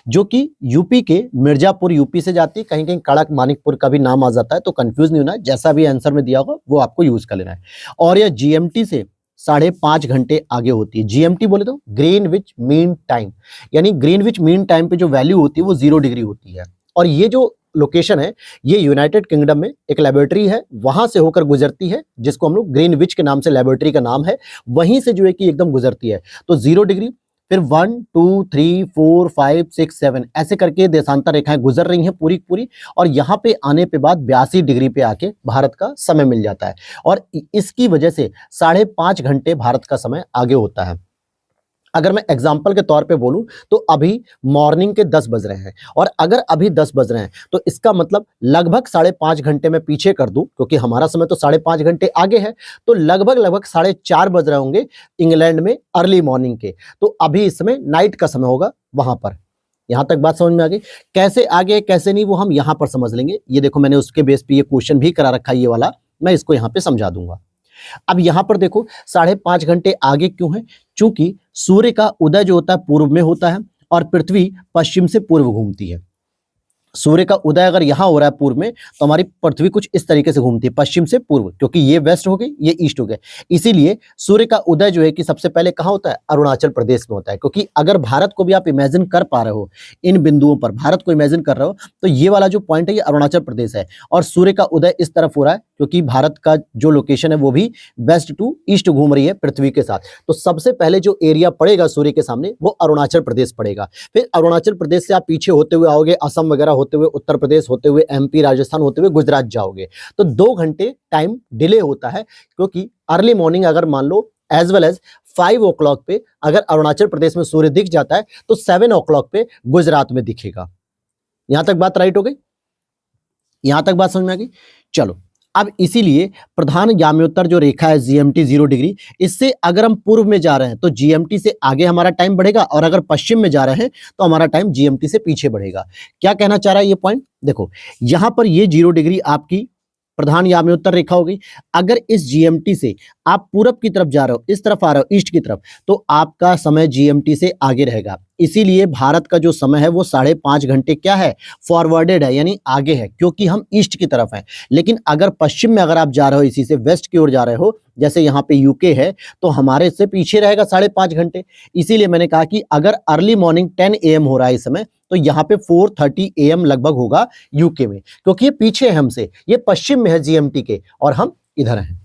जो कि यूपी के मिर्जापुर यूपी से जाती है। कहीं कहीं कड़क मानिकपुर का भी नाम आ जाता है, तो कंफ्यूज नहीं होना है, जैसा भी आंसर में दिया होगा वो आपको यूज कर लेना है। और यह जीएमटी से 5.5 घंटे आगे होती है। जीएमटी बोले तो ग्रीनविच मीन टाइम, यानी ग्रीनविच मीन टाइम पे जो वैल्यू होती है वो 0 डिग्री होती है। और ये जो लोकेशन है ये यूनाइटेड किंगडम में एक लेबोरेटरी है, वहां से होकर गुजरती है, जिसको हम लोग ग्रीनविच के नाम से लेबोरेटरी का नाम है, वहीं से जो है कि एकदम गुजरती है। तो 0 डिग्री, फिर 1 2 3 4 5 6 7 ऐसे करके देशांतर रेखाएं गुजर रही हैं पूरी पूरी, और यहाँ पे आने पे बाद 82 डिग्री पे आके भारत का समय मिल जाता है। और इसकी वजह से 5.5 घंटे भारत का समय आगे होता है। अगर मैं एग्जाम्पल के तौर पे बोलूं तो अभी मॉर्निंग के 10 बज रहे हैं, और अगर अभी 10 बज रहे हैं तो इसका मतलब लगभग 5.5 घंटे में पीछे कर दूं, क्योंकि हमारा समय तो 5.5 घंटे आगे है, तो लगभग 4:30 बज रहे होंगे इंग्लैंड में अर्ली मॉर्निंग के। तो अभी इस समय नाइट का समय होगा वहां पर। यहां तक बात समझ में आ गई? कैसे आगे कैसे नहीं वो हम यहां पर समझ लेंगे। ये देखो मैंने उसके बेस पे ये क्वेश्चन भी करा रखा है, ये वाला मैं इसको यहां पे समझा दूंगा। अब यहां पर देखो 5.5 घंटे आगे क्यों है? चूंकि सूर्य का उदय जो होता है पूर्व में होता है और पृथ्वी पश्चिम से पूर्व घूमती है। सूर्य का उदय अगर यहां हो रहा है पूर्व में, तो हमारी पृथ्वी कुछ इस तरीके से घूमती है पश्चिम से पूर्व, क्योंकि ये वेस्ट हो गई ये ईस्ट हो गया। इसीलिए सूर्य का उदय जो है कि सबसे पहले कहां होता है? अरुणाचल प्रदेश में होता है। क्योंकि अगर भारत को भी आप इमेजिन कर पा रहे हो, इन बिंदुओं पर भारत को इमेजिन कर रहे हो, तो ये वाला जो पॉइंट है ये अरुणाचल प्रदेश है, और सूर्य का उदय इस तरफ हो रहा है क्योंकि भारत का जो लोकेशन है वो भी वेस्ट टू ईस्ट घूम रही है पृथ्वी के साथ। तो सबसे पहले जो एरिया पड़ेगा सूर्य के सामने वो अरुणाचल प्रदेश पड़ेगा। फिर अरुणाचल प्रदेश से आप पीछे होते हुए आओगे, असम वगैरह होते हुए, उत्तर प्रदेश होते हुए, एमपी राजस्थान होते हुए गुजरात जाओगे। तो 2 घंटे टाइम डिले होता है, क्योंकि अर्ली मॉर्निंग अगर मान लो एज वेल एज 5 o'clock पे अगर अरुणाचल प्रदेश में सूर्य दिख जाता है तो 7 o'clock पे गुजरात में दिखेगा। यहां तक बात राइट हो गई? यहां तक बात समझ में आ गई? चलो अब इसीलिए प्रधान याम्योत्तर जो रेखा है जीएमटी 0 डिग्री, इससे अगर हम पूर्व में जा रहे हैं तो जीएमटी से आगे हमारा टाइम बढ़ेगा, और अगर पश्चिम में जा रहे हैं तो हमारा टाइम जीएमटी से पीछे बढ़ेगा। क्या कहना चाह रहा है ये पॉइंट? देखो यहां पर ये 0 डिग्री आपकी प्रधान याम्योत्तर रेखा हो गई। अगर इस जीएमटी से आप पूरब की तरफ जा रहे हो, इस तरफ आ रहे हो ईस्ट की तरफ, तो आपका समय जीएमटी से आगे रहेगा। इसीलिए भारत का जो समय है वो 5.5 घंटे क्या है, फॉरवर्डेड है, यानी आगे है, क्योंकि हम ईस्ट की तरफ हैं। लेकिन अगर पश्चिम में अगर आप जा रहे हो, इसी से वेस्ट की ओर जा रहे हो, जैसे यहाँ पे यूके है, तो हमारे से पीछे रहेगा 5.5 घंटे। इसीलिए मैंने कहा कि अगर अर्ली मॉर्निंग 10 AM हो रहा है इस समय, तो यहाँ पे 4:30 AM लगभग होगा यूके में, क्योंकि ये पीछे है हमसे, ये पश्चिम में है जीएमटी के, और हम इधर हैं।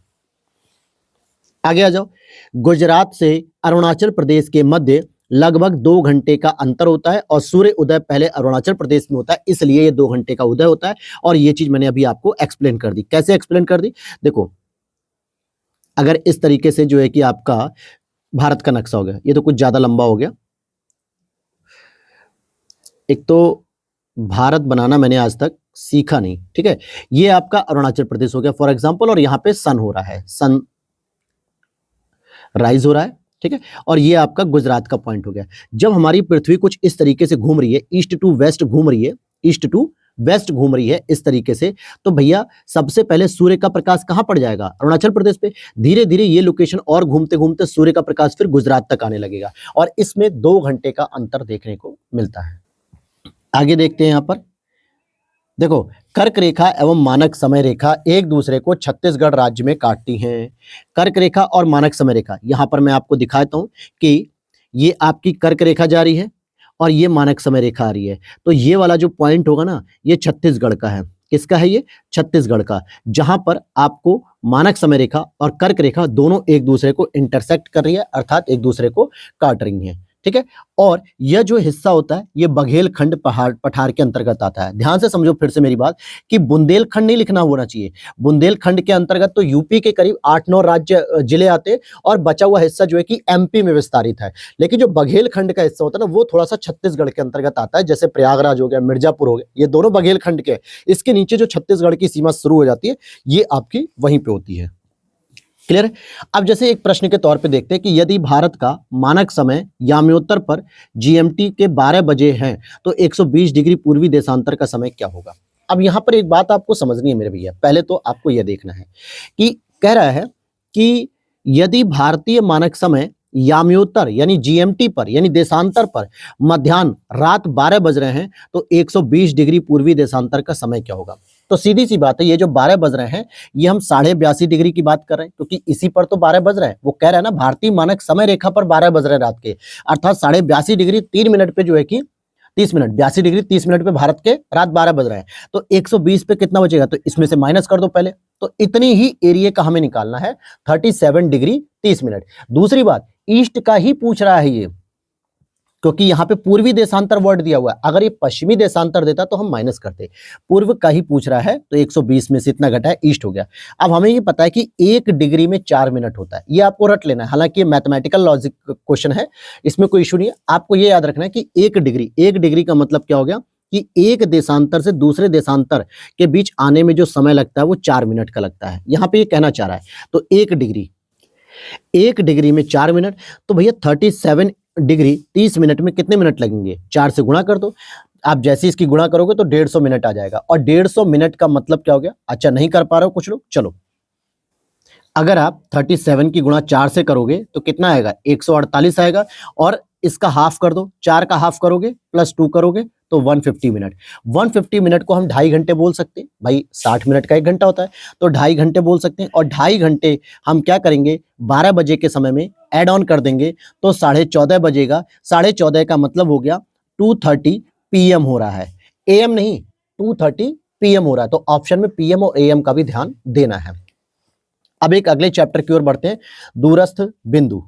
आगे आ जाओ। गुजरात से अरुणाचल प्रदेश के मध्य लगभग 2 घंटे का अंतर होता है, और सूर्य उदय पहले अरुणाचल प्रदेश में होता है, इसलिए ये 2 घंटे का उदय होता है। और ये चीज मैंने अभी आपको एक्सप्लेन कर दी। कैसे एक्सप्लेन कर दी? देखो, अगर इस तरीके से जो है कि आपका भारत का नक्शा हो गया, ये तो कुछ ज्यादा लंबा हो गया। एक तो भारत बनाना मैंने आज तक सीखा नहीं, ठीक है। ये आपका अरुणाचल प्रदेश हो गया फॉर एग्जांपल, और यहाँ पे सन हो रहा है, सन राइज हो रहा है, ठीक है। और ये आपका गुजरात का पॉइंट हो गया। जब हमारी पृथ्वी कुछ इस तरीके से घूम रही है, ईस्ट टू वेस्ट घूम रही है, ईस्ट टू वेस्ट घूम रही है इस तरीके से, तो भैया सबसे पहले सूर्य का प्रकाश कहां पड़ जाएगा? अरुणाचल प्रदेश पे। धीरे धीरे ये लोकेशन और घूमते घूमते सूर्य का प्रकाश फिर गुजरात तक आने लगेगा, और इसमें 2 घंटे का अंतर देखने को मिलता है। आगे देखते हैं। यहां पर देखो, कर्क रेखा एवं मानक समय रेखा एक दूसरे को छत्तीसगढ़ राज्य में काटती हैं। कर्क रेखा और मानक समय रेखा, यहां पर मैं आपको दिखाता हूं कि ये आपकी कर्क रेखा जा रही है और ये मानक समय रेखा आ रही है। तो ये वाला जो पॉइंट होगा ना, ये छत्तीसगढ़ का है। किसका है ये? छत्तीसगढ़ का। जहां पर आपको मानक समय रेखा और कर्क रेखा दोनों एक दूसरे को इंटरसेक्ट कर रही है, अर्थात एक दूसरे को काट रही हैं, ठीक है। और यह जो हिस्सा होता है, ये बघेलखंड पठार के अंतर्गत आता है। ध्यान से समझो फिर से मेरी बात, कि बुंदेलखंड नहीं लिखना होना चाहिए। बुंदेलखंड के अंतर्गत तो यूपी के करीब 8-9 राज्य जिले आते हैं, और बचा हुआ हिस्सा जो है कि एमपी में विस्तारित है। लेकिन जो बघेलखंड का हिस्सा होता है ना, वो थोड़ा सा छत्तीसगढ़ के अंतर्गत आता है। जैसे प्रयागराज हो गया, मिर्जापुर हो गया, ये दोनों बघेलखंड के। इसके नीचे जो छत्तीसगढ़ की सीमा शुरू हो जाती है, ये आपकी वहीं पे होती है। क्लियर है? अब जैसे एक प्रश्न के तौर पे देखते हैं कि यदि भारत का मानक समय याम्योत्तर पर जीएमटी के 12 बजे हैं, तो 120 डिग्री पूर्वी देशांतर का समय क्या होगा? अब यहां पर एक बात आपको समझनी है मेरे भैया। पहले तो आपको यह देखना है कि कह रहा है कि यदि भारतीय मानक समय याम्योत्तर यानी जीएमटी पर, यानी देशांतर पर मध्याह्न रात 12 बज रहे हैं, तो 120 डिग्री पूर्वी देशांतर का समय क्या होगा? तो सीधी सी बात है, ये जो 12 बज रहे हैं, ये हम 82.5 डिग्री की बात कर रहे हैं, क्योंकि इसी पर तो 12 बज रहे हैं। वो कह रहा है ना, भारतीय मानक समय रेखा पर 12 बज रहे हैं रात के, अर्थात 82.5 डिग्री 3 मिनट पे जो है कि 30 मिनट, 82 डिग्री 30 मिनट पे भारत के रात 12 बज रहे हैं। तो 120 पे कितना बचेगा? तो इसमें से माइनस कर दो पहले। तो इतनी ही एरिया का हमें निकालना है, 37 डिग्री 30 मिनट। दूसरी बात, ईस्ट का ही पूछ रहा है ये, क्योंकि यहाँ पे पूर्वी देशांतर वर्ड दिया हुआ है। अगर ये पश्चिमी देशांतर देता तो हम माइनस करते। पूर्व का ही पूछ रहा है, तो 120 में से इतना घटा है, ईस्ट हो गया। अब हमें ये पता है कि 1 डिग्री में 4 मिनट होता है, ये आपको रट लेना है। हालांकि ये मैथमेटिकल लॉजिक क्वेश्चन है, इसमें कोई इशू नहीं है। आपको ये याद रखना है कि 1 डिग्री का मतलब क्या हो गया कि एक देशांतर से दूसरे देशांतर के बीच आने में जो समय लगता है वो 4 मिनट का लगता है। यहाँ पे ये कहना चाह रहा है। तो 1 डिग्री में 4 मिनट, तो भैया 37 डिग्री 30 मिनट में कितने मिनट लगेंगे? 4 से गुणा कर दो। आप जैसे इसकी गुणा करोगे तो 150 मिनट आ जाएगा। और 150 मिनट का मतलब क्या हो गया? अच्छा, नहीं कर पा रहे हो कुछ लोग, चलो, अगर आप 37 की गुणा 4 से करोगे तो कितना आएगा? 148 आएगा। और इसका हाफ कर दो, 4 का हाफ करोगे प्लस 2 करोगे तो 150 मिनट। 150 मिनट को हम 2.5 घंटे बोल सकते हैं। भाई 60 मिनट का 1 घंटा होता है, तो 2.5 घंटे बोल सकते हैं। और 2.5 घंटे हम क्या करेंगे? 12 बजे के समय में ऐड ऑन कर देंगे, तो 14:30 बजेगा। 14:30 का मतलब हो गया 2:30 PM हो रहा है, AM नहीं, 2:30 PM हो रहा है। तो ऑप्शन में PM और AM का भी ध्यान देना है। अब एक अगले चैप्टर की ओर बढ़ते हैं, दूरस्थ बिंदु।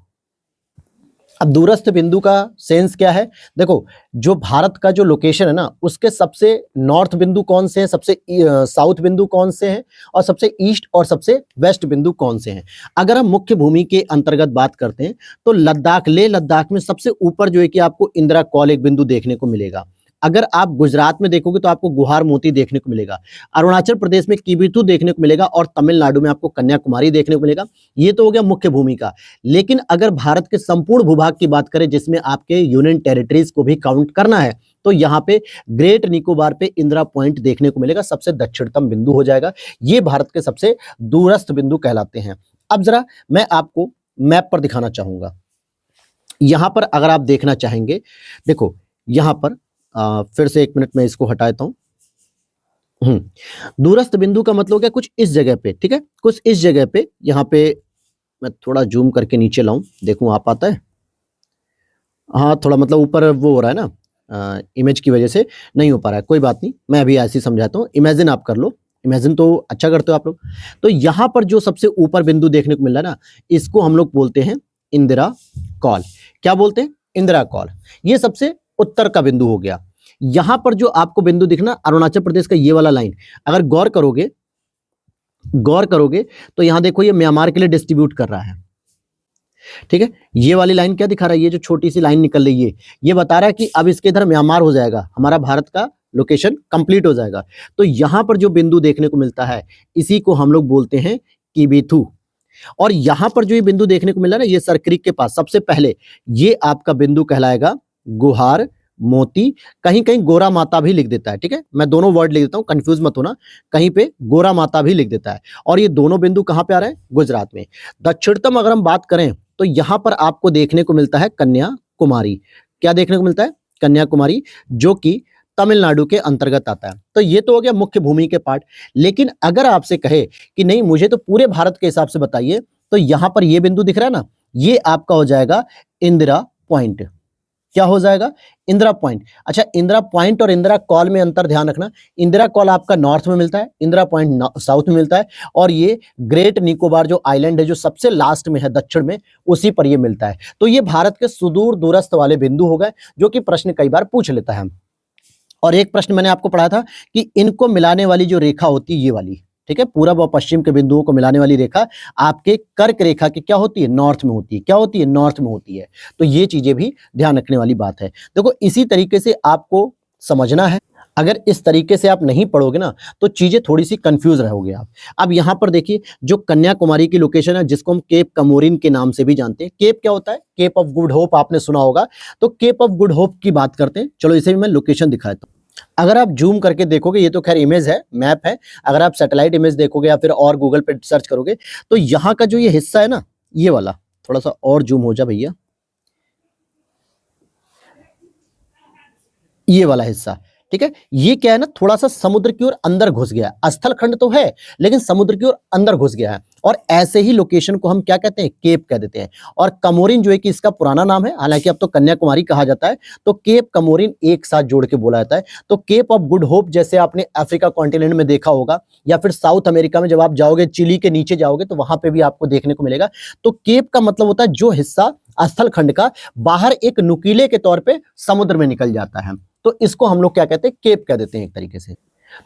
अब दूरस्थ बिंदु का सेंस क्या है? देखो, जो भारत का जो लोकेशन है ना, उसके सबसे नॉर्थ बिंदु कौन से हैं, सबसे साउथ बिंदु कौन से हैं, और सबसे ईस्ट और सबसे वेस्ट बिंदु कौन से हैं। अगर हम मुख्य भूमि के अंतर्गत बात करते हैं, तो लद्दाख, लेह लद्दाख में सबसे ऊपर जो है कि आपको इंदिरा कॉल एक बिंदु देखने को मिलेगा। अगर आप गुजरात में देखोगे तो आपको गुहार मोती देखने को मिलेगा। अरुणाचल प्रदेश में किबिथु देखने को मिलेगा, और तमिलनाडु में आपको कन्याकुमारी देखने को मिलेगा। ये तो हो गया मुख्य भूमि का। लेकिन अगर भारत के संपूर्ण भूभाग की बात करें, जिसमें आपके यूनियन टेरिटरीज को भी काउंट करना है, तो यहाँ पे ग्रेट निकोबार पे इंदिरा पॉइंट देखने को मिलेगा, सबसे दक्षिणतम बिंदु हो जाएगा। ये भारत के सबसे दूरस्थ बिंदु कहलाते हैं। अब जरा मैं आपको मैप पर दिखाना चाहूंगा। यहां पर अगर आप देखना चाहेंगे, देखो यहां पर फिर से 1 मिनट में इसको हटा देता हूं। दूरस्थ बिंदु का मतलब क्या, कुछ इस जगह पे, ठीक है, कुछ इस जगह पे। यहाँ पे मैं थोड़ा जूम करके नीचे लाऊं, देखूं आ पाता है। हाँ, थोड़ा मतलब ऊपर वो हो रहा है ना, इमेज की वजह से नहीं हो पा रहा है, कोई बात नहीं, मैं अभी ऐसे ही समझाता हूँ। इमेजिन आप कर लो, इमेजिन तो अच्छा करते हो आप लोग। तो यहाँ पर जो सबसे ऊपर बिंदु देखने को मिल रहा है ना, इसको हम लोग बोलते हैं इंदिरा कॉल। क्या बोलते हैं? इंदिरा कॉल। ये सबसे उत्तर का बिंदु हो गया। यहाँ पर जो आपको बिंदु दिखना, अरुणाचल प्रदेश का ये वाला लाइन, अगर गौर करोगे तो यहाँ देखो ये म्यांमार के लिए डिस्ट्रीब्यूट कर रहा है, ठीक है। ये वाली लाइन क्या दिखा रहा है, ये जो छोटी सी लाइन निकल रही है, ये बता रहा है कि अब इसके इधर म्यांमार हो जाएगा, हमारा भारत का लोकेशन कंप्लीट हो जाएगा। तो यहां पर जो बिंदु देखने को मिलता है, इसी को हम लोग बोलते हैं किबिथु। और यहां पर जो ये बिंदु देखने को मिला ना, ये सरक्रीक के पास सबसे पहले, ये आपका बिंदु कहलाएगा गुहार मोती। कहीं कहीं गोरा माता भी लिख देता है, ठीक है, मैं दोनों वर्ड लिख देता हूं, कंफ्यूज मत होना, कहीं पे गोरा माता भी लिख देता है। और ये दोनों बिंदु कहां पे आ रहे हैं? गुजरात में। दक्षिणतम अगर हम बात करें तो यहां पर आपको देखने को मिलता है कन्याकुमारी। क्या देखने को मिलता है? कन्याकुमारी, जो कि तमिलनाडु के अंतर्गत आता है। तो ये तो हो गया मुख्य भूमि के पार्ट। लेकिन अगर आपसे कहे कि नहीं मुझे तो पूरे भारत के हिसाब से बताइए, तो यहां पर ये बिंदु दिख रहा है ना, ये आपका हो जाएगा इंदिरा पॉइंट। क्या हो जाएगा? इंदिरा पॉइंट। अच्छा, इंदिरा पॉइंट और इंदिरा कॉल में अंतर ध्यान रखना। इंदिरा कॉल आपका नॉर्थ में मिलता है, इंदिरा पॉइंट साउथ में मिलता है। और ये ग्रेट निकोबार जो आइलैंड है, जो सबसे लास्ट में है दक्षिण में, उसी पर ये मिलता है। तो ये भारत के सुदूर दूरस्थ वाले बिंदु हो गए, जो कि प्रश्न कई बार पूछ लेता है। और एक प्रश्न मैंने आपको पढ़ा था कि इनको मिलाने वाली जो रेखा होती है, ये वाली, ठीक है, पूरब और पश्चिम के बिंदुओं को मिलाने वाली रेखा आपके कर्क रेखा की क्या होती है? नॉर्थ में होती है। क्या होती है? नॉर्थ में होती है। तो ये चीजें भी ध्यान रखने वाली बात है। देखो, इसी तरीके से आपको समझना है। अगर इस तरीके से आप नहीं पढ़ोगे ना, तो चीजें थोड़ी सी कंफ्यूज रहोगे आप। अब यहां पर देखिए, जो कन्याकुमारी की लोकेशन है, जिसको हम केप कमोरिन के नाम से भी जानते हैं। केप क्या होता है? केप ऑफ गुड होप, आपने सुना होगा। तो केप ऑफ गुड होप की बात करते हैं। चलो इसे भी मैं लोकेशन दिखाता हूं। अगर आप जूम करके देखोगे, ये तो खैर इमेज है, मैप है। अगर आप सैटेलाइट इमेज देखोगे या फिर और गूगल पे सर्च करोगे, तो यहाँ का जो ये हिस्सा है ना, ये वाला, थोड़ा सा और जूम हो जा भैया, ये वाला हिस्सा, ठीक है, ये क्या है ना, थोड़ा सा समुद्र की ओर अंदर घुस गया है। स्थल खंड तो है, लेकिन समुद्र की ओर अंदर घुस गया है। और ऐसे ही लोकेशन को हम क्या कहते हैं? केप कह देते हैं। और कमोरिन जो है कि इसका पुराना नाम है, हालांकि अब तो कन्याकुमारी कहा जाता है। तो केप कमोरिन एक साथ जोड़ के बोला जाता है। तो केप ऑफ गुड होप जैसे आपने अफ्रीका कॉन्टिनेंट में देखा होगा, या फिर साउथ अमेरिका में जब आप जाओगे, चिली के नीचे जाओगे, तो वहां पे भी आपको देखने को मिलेगा। तो केप का मतलब होता है जो हिस्सा स्थल खंड का बाहर एक नुकीले के तौर पे समुद्र में निकल जाता है। तो इसको हम लोग क्या कहते हैं? केप कह देते हैं एक तरीके से।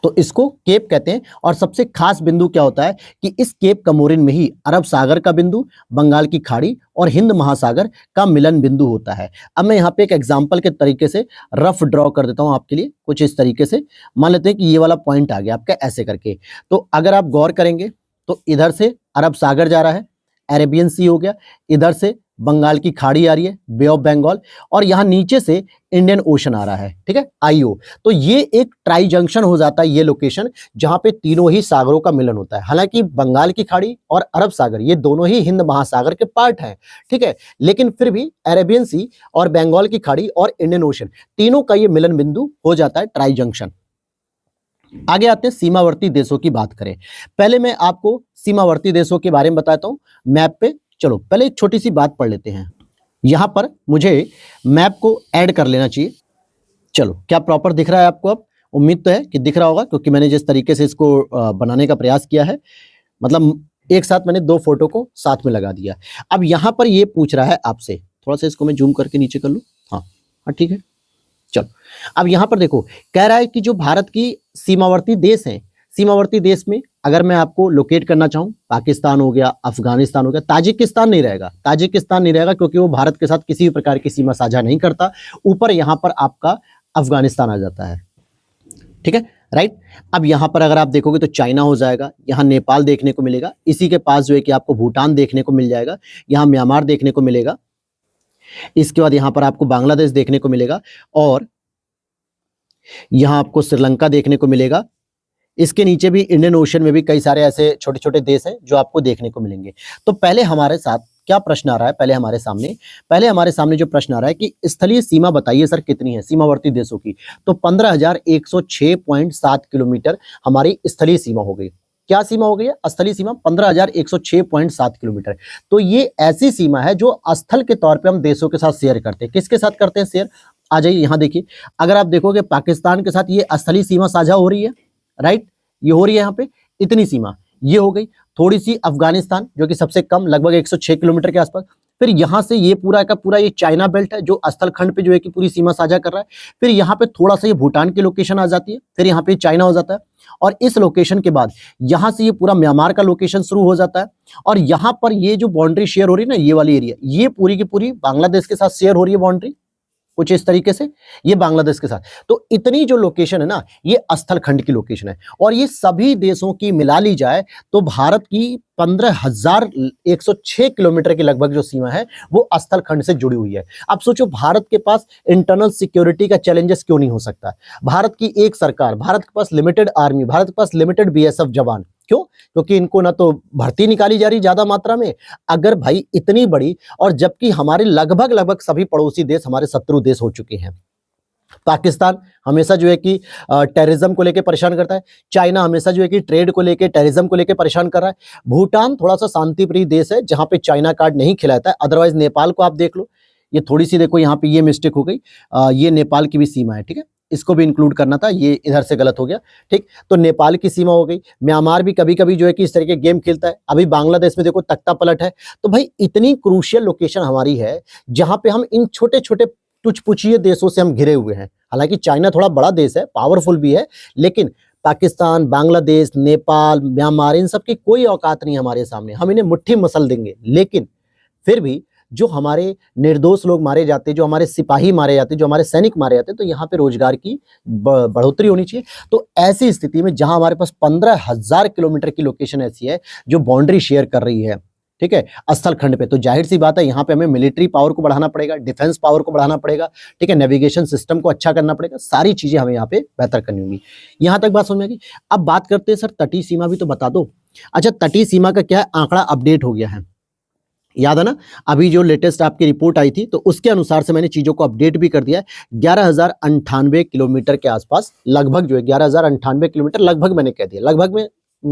तो इसको केप कहते हैं। और सबसे खास बिंदु क्या होता है कि इस केप कमोरिन में ही अरब सागर का बिंदु, बंगाल की खाड़ी और हिंद महासागर का मिलन बिंदु होता है। अब मैं यहाँ पे एक एग्जांपल के तरीके से रफ ड्रॉ कर देता हूं आपके लिए, कुछ इस तरीके से। मान लेते हैं कि ये वाला पॉइंट आ गया आपका ऐसे करके। तो अगर आप गौर करेंगे तो इधर से अरब सागर जा रहा है, अरेबियन सी हो गया, इधर से बंगाल की खाड़ी आ रही है, बे ऑफ बंगाल, और यहां नीचे से इंडियन ओशन आ रहा है, ठीक है, आईओ। तो ये एक ट्राई जंक्शन हो जाता है, ये लोकेशन, जहां पे तीनों ही सागरों का मिलन होता है। हालांकि बंगाल की खाड़ी और अरब सागर ये दोनों ही हिंद महासागर के पार्ट हैं, ठीक है, लेकिन फिर भी अरेबियन सी और बंगाल की खाड़ी और इंडियन ओशन, तीनों का ये मिलन बिंदु हो जाता है, ट्राई जंक्शन। आगे आते हैं सीमावर्ती देशों की बात करें। पहले मैं आपको सीमावर्ती देशों के बारे में बताता हूं मैप पे। चलो पहले एक छोटी सी बात पढ़ लेते हैं। यहां पर मुझे मैप को ऐड कर लेना चाहिए। चलो, क्या प्रॉपर दिख रहा है आपको? अब उम्मीद तो है कि दिख रहा होगा, क्योंकि मैंने जिस तरीके से इसको बनाने का प्रयास किया है, मतलब एक साथ मैंने दो फोटो को साथ में लगा दिया। अब यहां पर ये पूछ रहा है आपसे, थोड़ा सा इसको मैं जूम करके नीचे कर लूं। हाँ हाँ, ठीक है। चलो, अब यहां पर देखो, कह रहा है कि जो भारत की सीमावर्ती देश हैं, सीमावर्ती देश में अगर मैं आपको लोकेट करना चाहूं, पाकिस्तान हो गया, अफगानिस्तान हो गया, ताजिकिस्तान नहीं रहेगा, ताजिकिस्तान नहीं रहेगा, क्योंकि वो भारत के साथ किसी भी प्रकार की सीमा साझा नहीं करता। ऊपर यहां पर आपका अफगानिस्तान आ जाता है, ठीक है, राइट। अब यहां पर अगर आप देखोगे तो चाइना हो जाएगा, यहां नेपाल देखने को मिलेगा, इसी के पास जो है कि आपको भूटान देखने को मिल जाएगा, यहां म्यांमार देखने को मिलेगा, इसके बाद यहां पर आपको बांग्लादेश देखने को मिलेगा, और यहां आपको श्रीलंका देखने को मिलेगा। इसके नीचे भी इंडियन ओशन में भी कई सारे ऐसे छोटे छोटे देश हैं जो आपको देखने को मिलेंगे। तो पहले हमारे साथ क्या प्रश्न आ रहा है पहले हमारे सामने जो प्रश्न आ रहा है कि स्थलीय सीमा बताइए सर कितनी है सीमावर्ती देशों की। तो 15,106.7 किलोमीटर हमारी स्थलीय सीमा हो गई। क्या सीमा हो गई है? स्थलीय सीमा 15,106.7 किलोमीटर। तो ये ऐसी सीमा है जो स्थल के तौर पे हम देशों के साथ शेयर करते हैं। किसके साथ करते हैं शेयर? आ जाइए यहां देखिए, अगर आप देखोगे पाकिस्तान के साथ ये स्थलीय सीमा साझा हो रही है, राइट, ये हो रही है यहाँ पे इतनी सीमा, ये हो गई। थोड़ी सी अफगानिस्तान जो कि सबसे कम लगभग 106 किलोमीटर के आसपास। फिर यहां से ये पूरा का पूरा ये चाइना बेल्ट है जो स्थल खंड पे जो है कि पूरी सीमा साझा कर रहा है। फिर यहाँ पे थोड़ा सा ये भूटान की लोकेशन आ जाती है, फिर यहाँ पे चाइना हो जाता है, और इस लोकेशन के बाद यहां से ये पूरा म्यांमार का लोकेशन शुरू हो जाता है, और यहां पर ये जो बाउंड्री शेयर हो रही है ना, ये वाली एरिया, ये पूरी की पूरी बांग्लादेश के साथ शेयर हो रही है बाउंड्री, कुछ इस तरीके से ये बांग्लादेश के साथ। तो इतनी जो लोकेशन है ना, ये स्थल खंड की लोकेशन है, और ये सभी देशों की मिला ली जाए तो भारत की 15,106 किलोमीटर की लगभग जो सीमा है वो स्थल खंड से जुड़ी हुई है। अब सोचो भारत के पास इंटरनल सिक्योरिटी का चैलेंजेस क्यों नहीं हो सकता? भारत की एक सरकार, भारत के पास लिमिटेड आर्मी, भारत के पास लिमिटेड बीएसएफ जवान, क्यों? क्योंकि इनको ना तो भर्ती निकाली जा रही ज्यादा मात्रा में। अगर भाई इतनी बड़ी, और जबकि हमारे लगभग सभी पड़ोसी देश हमारे शत्रु देश हो चुके हैं। पाकिस्तान हमेशा जो है कि टेररिज्म को लेकर परेशान करता है, चाइना हमेशा जो है कि ट्रेड को लेकर टेररिज्म को लेकर परेशान कर रहा है, भूटान थोड़ा सा शांति प्रिय देश है जहां पे चाइना कार्ड नहीं खिलाता है। अदरवाइज नेपाल को आप देख लो, ये थोड़ी सी देखो यहाँ पे ये मिस्टेक हो गई, ये नेपाल की भी सीमा है, ठीक है, इसको भी इंक्लूड करना था, ये इधर से गलत हो गया, ठीक। तो नेपाल की सीमा हो गई, म्यांमार भी कभी कभी जो है कि इस तरह के गेम खेलता है, अभी बांग्लादेश में देखो तख्ता पलट है। तो भाई इतनी क्रूशियल लोकेशन हमारी है जहां पे हम इन छोटे छोटे टुचपुचिए देशों से हम घिरे हुए हैं। हालांकि चाइना थोड़ा बड़ा देश है, पावरफुल भी है, लेकिन पाकिस्तान, बांग्लादेश, नेपाल, म्यांमार, इन सब की कोई औकात नहीं हमारे सामने। हम इन्हें मुट्ठी मसल देंगे, लेकिन फिर भी जो हमारे निर्दोष लोग मारे जाते हैं, जो हमारे सिपाही मारे जाते हैं, जो हमारे सैनिक मारे जाते हैं, तो यहाँ पे रोजगार की बढ़ोतरी होनी चाहिए। तो ऐसी स्थिति में जहां हमारे पास 15,000 किलोमीटर की लोकेशन ऐसी है जो बाउंड्री शेयर कर रही है, ठीक है, स्थल खंड पे, तो जाहिर सी बात है यहाँ पे हमें मिलिट्री पावर को बढ़ाना पड़ेगा, डिफेंस पावर को बढ़ाना पड़ेगा, ठीक है, नेविगेशन सिस्टम को अच्छा करना पड़ेगा, सारी चीजें हमें यहाँ पे बेहतर करनी होंगी। यहाँ तक बात समझ में आ गई। अब बात करते हैं सर तटीय सीमा भी तो बता दो। अच्छा, तटीय सीमा का क्या है, आंकड़ा अपडेट हो गया है, याद है ना, अभी जो लेटेस्ट आपकी रिपोर्ट आई थी तो उसके अनुसार से मैंने चीजों को अपडेट भी कर दिया है। 11,098 किलोमीटर के आसपास लगभग जो है 11,098 किलोमीटर लगभग मैंने कह दिया, लगभग में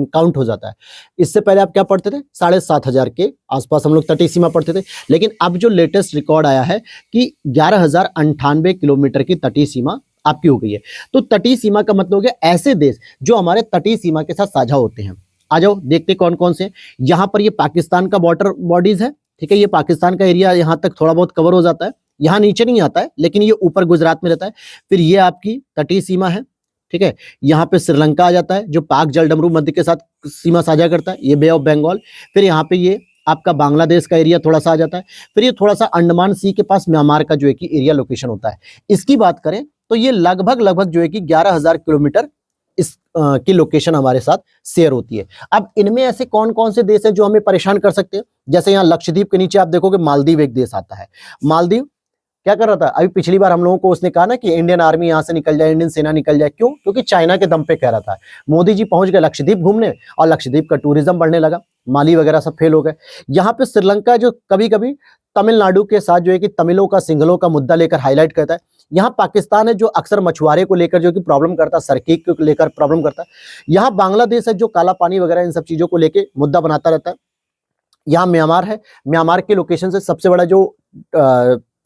काउंट हो जाता है। इससे पहले आप क्या पढ़ते थे, 7,500 के आसपास हम लोग तटीय सीमा पढ़ते थे, लेकिन अब जो लेटेस्ट रिकॉर्ड आया है कि 11,098 किलोमीटर की तटीय सीमा आपकी हो गई है। तो तटीय सीमा का मतलब हो गया ऐसे देश जो हमारे तटीय सीमा के साथ साझा होते हैं। आ जाओ देखते कौन कौन से। यहाँ पर ये पाकिस्तान का बॉर्डर बॉडीज है, ठीक है, ये पाकिस्तान का एरिया यहाँ तक थोड़ा बहुत कवर हो जाता है, यहाँ नीचे नहीं आता है, लेकिन ये ऊपर गुजरात में रहता है। फिर ये आपकी तटीय सीमा है, ठीक है, यहाँ पे श्रीलंका आ जाता है जो पाक जलडमरू मध्य के साथ सीमा साझा करता है, ये बे ऑफ बंगाल। फिर यहाँ पे ये आपका बांग्लादेश का एरिया थोड़ा सा आ जाता है। फिर ये थोड़ा सा अंडमान सी के पास म्यांमार का जो है कि एरिया लोकेशन होता है। इसकी बात करें तो ये लगभग जो है कि 11,000 किलोमीटर इस की लोकेशन हमारे साथ शेयर होती है। अब इनमें ऐसे कौन कौन से देश हैं जो हमें परेशान कर सकते हैं? जैसे यहाँ लक्षद्वीप के नीचे आप देखोगे मालदीव एक देश आता है। मालदीव क्या कर रहा था, अभी पिछली बार हम लोगों को उसने कहा ना कि इंडियन आर्मी यहाँ से निकल जाए, इंडियन सेना निकल जाए, क्यों? क्योंकि चाइना के दम पे कह रहा था। मोदी जी पहुंच गए लक्षद्वीप घूमने और लक्षद्वीप का टूरिज्म बढ़ने लगा, माली वगैरह सब फेल हो गए। यहाँ पे श्रीलंका जो कभी कभी तमिलनाडु के साथ जो है कि तमिलों का सिंगलों का मुद्दा लेकर हाईलाइट करता है। यहाँ पाकिस्तान है जो अक्सर मछुआरे को लेकर जो कि प्रॉब्लम करता है, सरकीक को लेकर प्रॉब्लम करता है। यहाँ बांग्लादेश है जो काला पानी वगैरह इन सब चीजों को लेकर मुद्दा बनाता रहता है। यहाँ म्यांमार है, म्यांमार के लोकेशन से सबसे बड़ा जो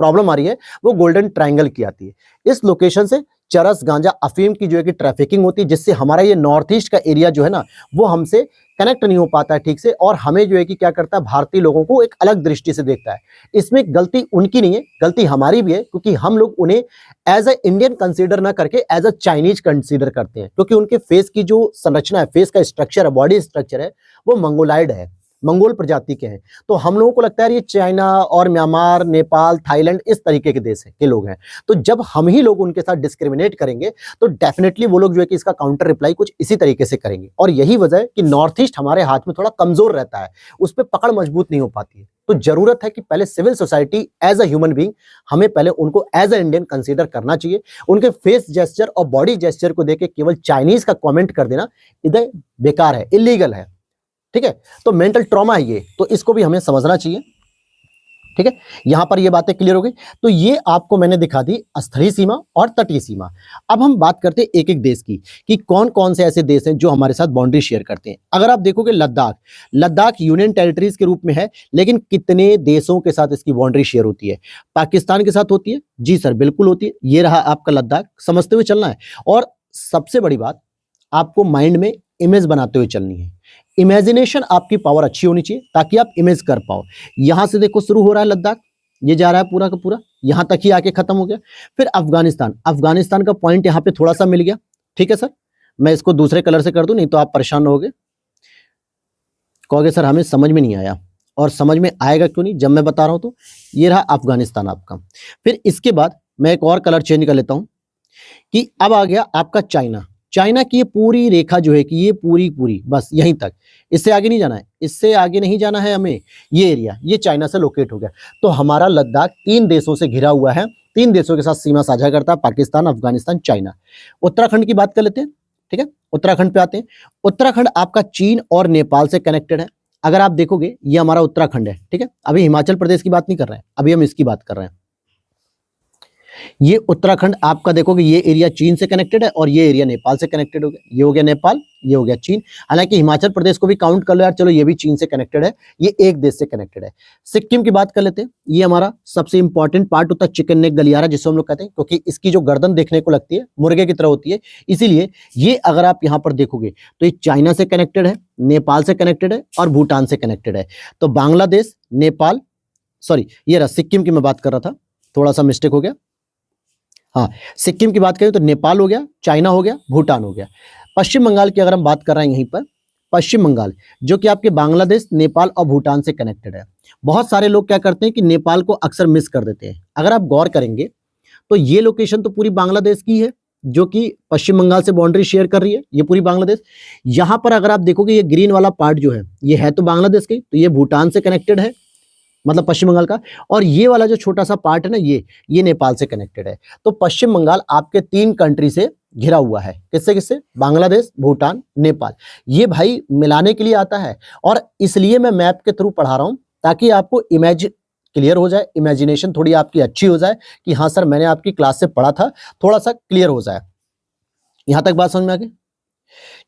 प्रॉब्लम आ रही है वो गोल्डन ट्रायंगल की आती है। इस लोकेशन से चरस, गांजा, अफीम की जो है कि ट्रैफिकिंग होती है, जिससे हमारा ये नॉर्थ ईस्ट का एरिया जो है ना वो हमसे कनेक्ट नहीं हो पाता है ठीक से, और हमें जो है कि क्या करता है, भारतीय लोगों को एक अलग दृष्टि से देखता है। इसमें गलती उनकी नहीं है, गलती हमारी भी है, क्योंकि हम लोग उन्हें एज अ इंडियन कंसीडर ना करके एज अ चाइनीज कंसीडर करते हैं, क्योंकि उनके फेस की जो संरचना है, फेस का स्ट्रक्चर है, बॉडी स्ट्रक्चर है, वो मंगोलाइड है, मंगोल प्रजाति के हैं। तो हम लोगों को लगता है ये चाइना और म्यांमार, नेपाल, थाईलैंड इस तरीके के देश के लोग हैं। तो जब हम ही लोग उनके साथ डिस्क्रिमिनेट करेंगे तो डेफिनेटली वो लोग जो है कि इसका काउंटर रिप्लाई कुछ इसी तरीके से करेंगे। और यही वजह है कि नॉर्थ ईस्ट हमारे हाथ में थोड़ा कमजोर रहता है, उस पर पकड़ मजबूत नहीं हो पाती है। तो जरूरत है कि पहले civil society as a human being हमें पहले उनको एज अ इंडियन कंसीडर करना चाहिए। उनके फेस जेस्चर और बॉडी जेस्चर को देख के केवल चाइनीज का कमेंट कर देना इधर बेकार है, इलीगल है, ठीक है। तो मेंटल ट्रॉमा है ये, तो इसको भी हमें समझना चाहिए। ठीक है, यहां पर ये बातें क्लियर हो गई। तो ये आपको मैंने दिखा दी स्थलीय सीमा और तटीय सीमा। अब हम बात करते हैं एक एक देश की कि कौन कौन से ऐसे देश हैं जो हमारे साथ बाउंड्री शेयर करते हैं। अगर आप देखोगे लद्दाख, लद्दाख यूनियन टेरिटरीज के रूप में है, लेकिन कितने देशों के साथ इसकी बाउंड्री शेयर होती है? पाकिस्तान के साथ होती है, जी सर बिल्कुल होती है। ये रहा आपका लद्दाख, समझते हुए चलना है। और सबसे बड़ी बात, आपको माइंड में इमेज बनाते हुए चलनी है। इमेजिनेशन आपकी पावर अच्छी होनी चाहिए ताकि आप इमेज कर पाओ। यहां से देखो शुरू हो रहा है लद्दाख, ये जा रहा है पूरा का पूरा, यहां तक ही आके खत्म हो गया। फिर अफगानिस्तान, अफगानिस्तान का पॉइंट यहां पे थोड़ा सा मिल गया। ठीक है सर, मैं इसको दूसरे कलर से कर दूं, नहीं तो आप परेशान होगे, कहोगे सर हमें समझ में नहीं आया। और समझ में आएगा क्यों नहीं, जब मैं बता रहा हूं तो। ये रहा अफगानिस्तान आपका। फिर इसके बाद मैं एक और कलर चेंज कर लेता हूं कि अब आ गया आपका चाइना। चाइना की ये पूरी रेखा जो है कि ये पूरी पूरी बस यहीं तक, इससे आगे नहीं जाना है, इससे आगे नहीं जाना है हमें। ये एरिया ये चाइना से लोकेट हो गया। तो हमारा लद्दाख 3 देशों से घिरा हुआ है, 3 देशों के साथ सीमा साझा करता है, पाकिस्तान, अफगानिस्तान, चाइना। उत्तराखंड की बात कर लेते हैं। ठीक है, उत्तराखंड पे आते हैं। उत्तराखंड आपका चीन और नेपाल से कनेक्टेड है। अगर आप देखोगे ये हमारा उत्तराखंड है। ठीक है, अभी हिमाचल प्रदेश की बात नहीं कर रहे हैं, अभी हम इसकी बात कर रहे हैं। ये उत्तराखंड आपका देखोगे ये एरिया चीन से कनेक्टेड है और ये एरिया नेपाल से कनेक्टेड हो गया। ये हो गया नेपाल, ये हो गया चीन। हालांकि हिमाचल प्रदेश को भी काउंट कर लो यार, चलो ये भी चीन से कनेक्टेड है, ये एक देश से कनेक्टेड है। सिक्किम की बात कर लेते हैं। ये हमारा सबसे इंपॉर्टेंट पार्ट होता है चिकन नेक गलियारा, जिसको हम लोग कहते हैं, क्योंकि इसकी जो गर्दन देखने को लगती है मुर्गे की तरह होती है, इसीलिए ये अगर आप यहाँ पर देखोगे तो ये चाइना से कनेक्टेड है, नेपाल से कनेक्टेड है और भूटान से कनेक्टेड है। तो बांग्लादेश, नेपाल, सॉरी ये रहा सिक्किम की मैं बात कर रहा था, थोड़ा सा मिस्टेक हो गया। हाँ, सिक्किम की बात करें तो नेपाल हो गया, चाइना हो गया, भूटान हो गया। पश्चिम बंगाल की अगर हम बात कर रहे हैं यहीं पर, पश्चिम बंगाल जो कि आपके बांग्लादेश, नेपाल और भूटान से कनेक्टेड है। बहुत सारे लोग क्या करते हैं कि नेपाल को अक्सर मिस कर देते हैं। अगर आप गौर करेंगे तो ये लोकेशन तो पूरी बांग्लादेश की है, जो कि पश्चिम बंगाल से बाउंड्री शेयर कर रही है, ये पूरी बांग्लादेश। यहां पर अगर आप देखोगे ये ग्रीन वाला पार्ट जो है ये है तो बांग्लादेश की, तो ये भूटान से कनेक्टेड है, मतलब पश्चिम बंगाल का। और ये वाला जो छोटा सा पार्ट है ना, ये नेपाल से कनेक्टेड है। तो पश्चिम बंगाल आपके 3 कंट्री से घिरा हुआ है। किससे किससे? बांग्लादेश, भूटान, नेपाल। ये भाई मिलाने के लिए आता है, और इसलिए मैं मैप के थ्रू पढ़ा रहा हूं ताकि आपको इमेज क्लियर हो जाए, इमेजिनेशन थोड़ी आपकी अच्छी हो जाए कि हाँ सर मैंने आपकी क्लास से पढ़ा था, थोड़ा सा क्लियर हो जाए। यहां तक बात समझ में आ गई?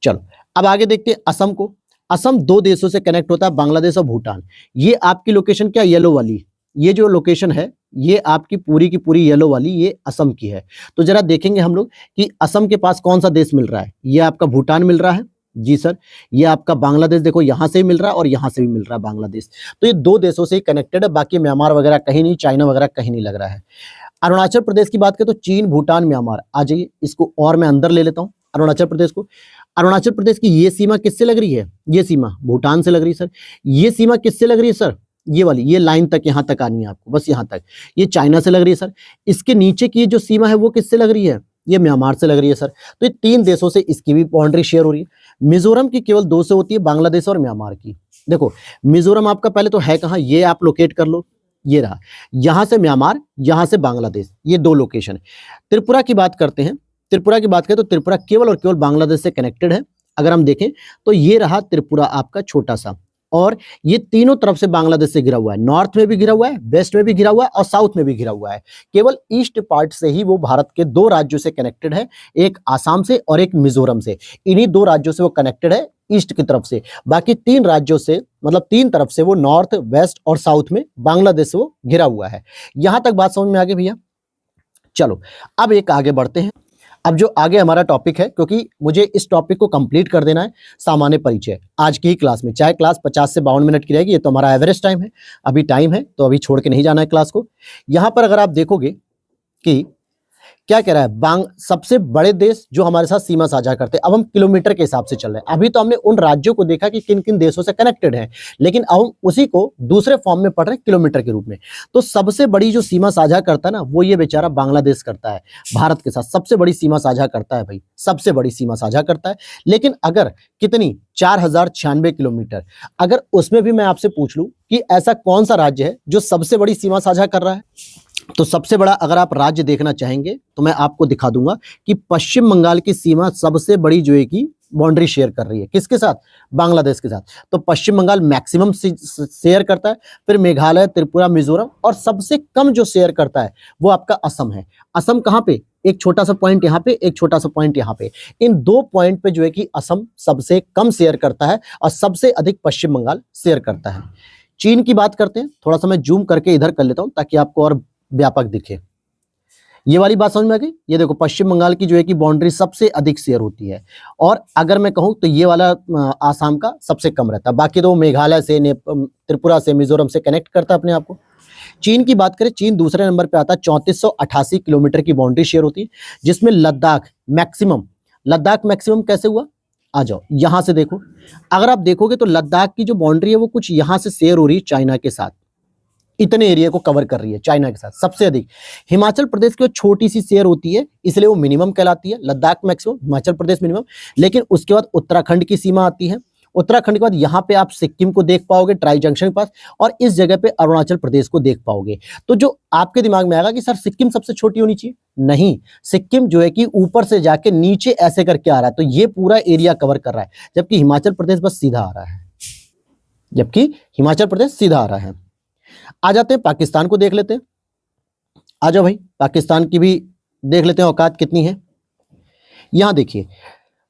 चलो अब आगे देखते हैं असम को। असम 2 देशों से कनेक्ट होता है, बांग्लादेश और भूटान। ये आपकी लोकेशन क्या, येलो वाली, ये जो लोकेशन है ये आपकी पूरी की पूरी येलो वाली, ये असम की है। तो जरा देखेंगे हम लोग कि असम के पास कौन सा देश मिल रहा है। ये आपका भूटान मिल रहा है, जी सर। ये आपका बांग्लादेश, देखो यहां से भी मिल रहा है और यहां से भी मिल रहा है बांग्लादेश। तो ये 2 देशों से ही कनेक्टेड है, बाकी म्यांमार वगैरह कहीं नहीं, चाइना वगैरह कहीं नहीं लग रहा है। अरुणाचल प्रदेश की बात करें तो चीन, भूटान, म्यांमार। आ जाइए, इसको और मैं अंदर ले लेता हूं अरुणाचल प्रदेश को। अरुणाचल प्रदेश की ये सीमा किससे लग रही है? ये सीमा भूटान से लग रही है सर। ये सीमा किससे लग रही है सर? ये वाली, ये लाइन तक यहां तक आनी है आपको, बस यहां तक। ये चाइना से लग रही है सर। इसके नीचे की जो सीमा है वो किससे लग रही है? ये म्यांमार से लग रही है सर। तो ये 3 देशों से इसकी भी बाउंड्री शेयर हो रही है। मिजोरम की केवल 2 से होती है, बांग्लादेश और म्यांमार की। देखो मिजोरम आपका पहले तो है कहाँ, ये आप लोकेट कर लो, ये रहा। यहां से म्यांमार, यहां से बांग्लादेश, ये 2 लोकेशन है। त्रिपुरा की बात करते हैं। त्रिपुरा की बात करें तो त्रिपुरा केवल और केवल बांग्लादेश से कनेक्टेड है। अगर हम देखें तो ये रहा त्रिपुरा आपका छोटा सा, और ये तीनों तरफ से बांग्लादेश से घिरा हुआ है। नॉर्थ में भी घिरा हुआ है, वेस्ट में भी घिरा हुआ है और साउथ में भी घिरा हुआ है। केवल ईस्ट पार्ट से ही वो भारत के 2 राज्यों से कनेक्टेड है, एक आसाम से और एक मिजोरम से। इन्हीं 2 राज्यों से वो कनेक्टेड है ईस्ट की तरफ से। बाकी 3 राज्यों से, मतलब 3 तरफ से वो नॉर्थ, वेस्ट और साउथ में बांग्लादेश से वो घिरा हुआ है। यहां तक बात समझ में आ गई भैया? चलो अब एक आगे बढ़ते हैं। अब जो आगे हमारा टॉपिक है, क्योंकि मुझे इस टॉपिक को कंप्लीट कर देना है, सामान्य परिचय आज की ही क्लास में। चाहे क्लास 50 से 52 मिनट की रहेगी, ये तो हमारा एवरेज टाइम है, अभी टाइम है तो अभी छोड़ के नहीं जाना है क्लास को। यहां पर अगर आप देखोगे कि क्या कह रहा है, सबसे बड़े देश जो हमारे साथ सीमा साझा करते हैं। अब हम किलोमीटर के हिसाब से चल रहे हैं। अभी तो हमने उन राज्यों को देखा कि किन किन देशों से कनेक्टेड हैं, लेकिन अब हम उसी को दूसरे फॉर्म में पढ़ रहे हैं, किलोमीटर के रूप में। तो सबसे बड़ी जो सीमा साझा करता है ना, वो ये बेचारा बांग्लादेश करता है। भारत के साथ सबसे बड़ी सीमा साझा करता है भाई, सबसे बड़ी सीमा साझा करता है। लेकिन अगर कितनी, 4096 किलोमीटर। अगर उसमें भी मैं आपसे पूछ लूं कि ऐसा कौन सा राज्य है जो सबसे बड़ी सीमा साझा कर रहा है, तो सबसे बड़ा अगर आप राज्य देखना चाहेंगे तो मैं आपको दिखा दूंगा कि पश्चिम बंगाल की सीमा सबसे बड़ी जो है कि बाउंड्री शेयर कर रही है, किसके साथ? बांग्लादेश के साथ। तो पश्चिम बंगाल मैक्सिमम शेयर करता है, फिर मेघालय, त्रिपुरा, मिजोरम, और सबसे कम जो शेयर करता है वो आपका असम है। असम कहाँ पे? एक छोटा सा पॉइंट यहाँ पे, एक छोटा सा पॉइंट यहाँ पे। इन 2 पॉइंट पे जो है कि असम सबसे कम शेयर करता है और सबसे अधिक पश्चिम बंगाल शेयर करता है। चीन की बात करते हैं, थोड़ा सा मैं जूम करके इधर कर लेता हूं ताकि आपको और व्यापक दिखे। ये वाली बात समझ में आ गई? ये देखो पश्चिम बंगाल की जो है कि बाउंड्री सबसे अधिक शेयर होती है, और अगर मैं कहूं तो ये वाला आसाम का सबसे कम रहता है। बाकी तो मेघालय से, त्रिपुरा से, मिजोरम से कनेक्ट करता है अपने आप को। चीन की बात करें, चीन दूसरे नंबर पे आता है, 3488 किलोमीटर की बाउंड्री शेयर होती है, जिसमें लद्दाख मैक्सिमम कैसे हुआ? आ जाओ यहां से देखो, अगर आप देखोगे तो लद्दाख की जो बाउंड्री है वो कुछ यहां से शेयर हो रही है चाइना के साथ, इतने एरिया को कवर कर रही है चाइना के साथ सबसे अधिक। हिमाचल प्रदेश की छोटी सी शेयर होती है, इसलिए वो मिनिमम कहलाती है। Ladakh maximum, Himachal Pradesh minimum. लेकिन उसके बाद उत्तराखंड की सीमा आती है, उत्तराखंड के बाद यहाँ पे आप सिक्किम को देख पाओगे ट्राई जंक्शन के पास, और इस जगह पे अरुणाचल प्रदेश को देख पाओगे। तो जो आपके दिमाग में आएगा कि सर सिक्किम सबसे छोटी होनी चाहिए, नहीं, सिक्किम जो है कि ऊपर से जाके नीचे ऐसे करके आ रहा है, तो ये पूरा एरिया कवर कर रहा है, जबकि हिमाचल प्रदेश बस सीधा आ रहा है, आ जाते हैं पाकिस्तान को देख लेते हैं। आ जाओ भाई, पाकिस्तान की भी देख लेते हैं औकात कितनी है। यहां देखिए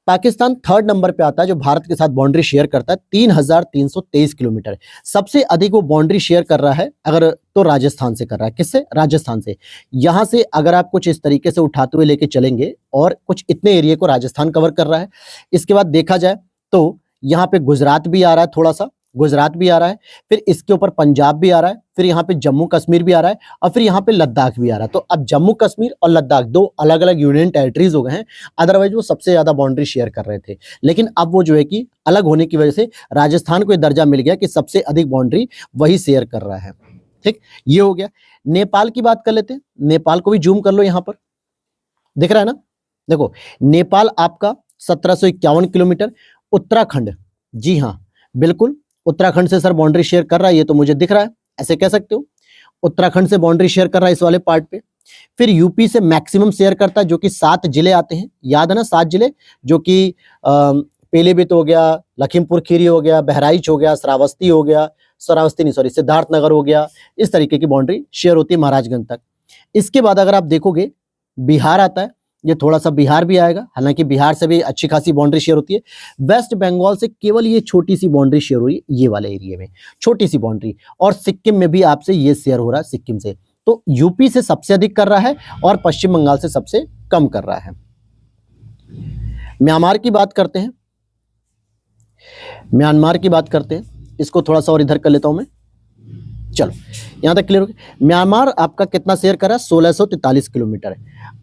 पाकिस्तान 3rd नंबर पे आता है जो भारत के साथ बाउंड्री शेयर करता है, 3323 किलोमीटर। सबसे अधिक वो बाउंड्री शेयर कर रहा है अगर तो राजस्थान से कर रहा है। किससे? राजस्थान से। यहां से अगर आप कुछ इस तरीके से उठाते हुए लेके चलेंगे और कुछ इतने एरिया को राजस्थान कवर कर रहा है। इसके बाद देखा जाए तो यहाँ पे गुजरात भी आ रहा है, थोड़ा सा गुजरात भी आ रहा है, फिर इसके ऊपर पंजाब भी आ रहा है, फिर यहाँ पे जम्मू कश्मीर भी आ रहा है, और फिर यहाँ पे लद्दाख भी आ रहा है। तो अब जम्मू कश्मीर और लद्दाख 2 अलग अलग यूनियन टेरिटरीज हो गए हैं। अदरवाइज वो सबसे ज्यादा बाउंड्री शेयर कर रहे थे, लेकिन अब वो जो है कि अलग होने की वजह से राजस्थान को दर्जा मिल गया कि सबसे अधिक बाउंड्री वही शेयर कर रहा है। ठीक, ये हो गया। नेपाल की बात कर लेते हैं, नेपाल को भी जूम कर लो, यहां पर दिख रहा है ना, देखो नेपाल आपका 1751 किलोमीटर। उत्तराखंड, जी हाँ बिल्कुल, उत्तराखंड से सर बाउंड्री शेयर कर रहा है, ये तो मुझे दिख रहा है, ऐसे कह सकते हो, उत्तराखंड से बाउंड्री शेयर कर रहा है इस वाले पार्ट पे। फिर यूपी से मैक्सिमम शेयर करता है, जो कि 7 जिले आते हैं, याद है ना 7 जिले, जो कि पीलीभीत हो गया, लखीमपुर खीरी हो गया, बहराइच हो गया, सिद्धार्थनगर हो गया, इस तरीके की बाउंड्री शेयर होती है महाराजगंज तक। इसके बाद अगर आप देखोगे बिहार आता है, ये थोड़ा सा बिहार भी आएगा, हालांकि बिहार से भी अच्छी खासी बाउंड्री शेयर होती है। वेस्ट बंगाल से केवल ये छोटी सी बाउंड्री शेयर हुई, ये वाले एरिया में छोटी सी बाउंड्री, और सिक्किम में भी आपसे ये शेयर हो रहा है, सिक्किम से। तो यूपी से सबसे अधिक कर रहा है और पश्चिम बंगाल से सबसे कम कर रहा है। म्यांमार की बात करते हैं, इसको थोड़ा सा और इधर कर लेता हूं मैं, चलो यहां तक क्लियर हो गया। म्यांमार आपका कितना शेयर कर रहा है? 1643 किलोमीटर।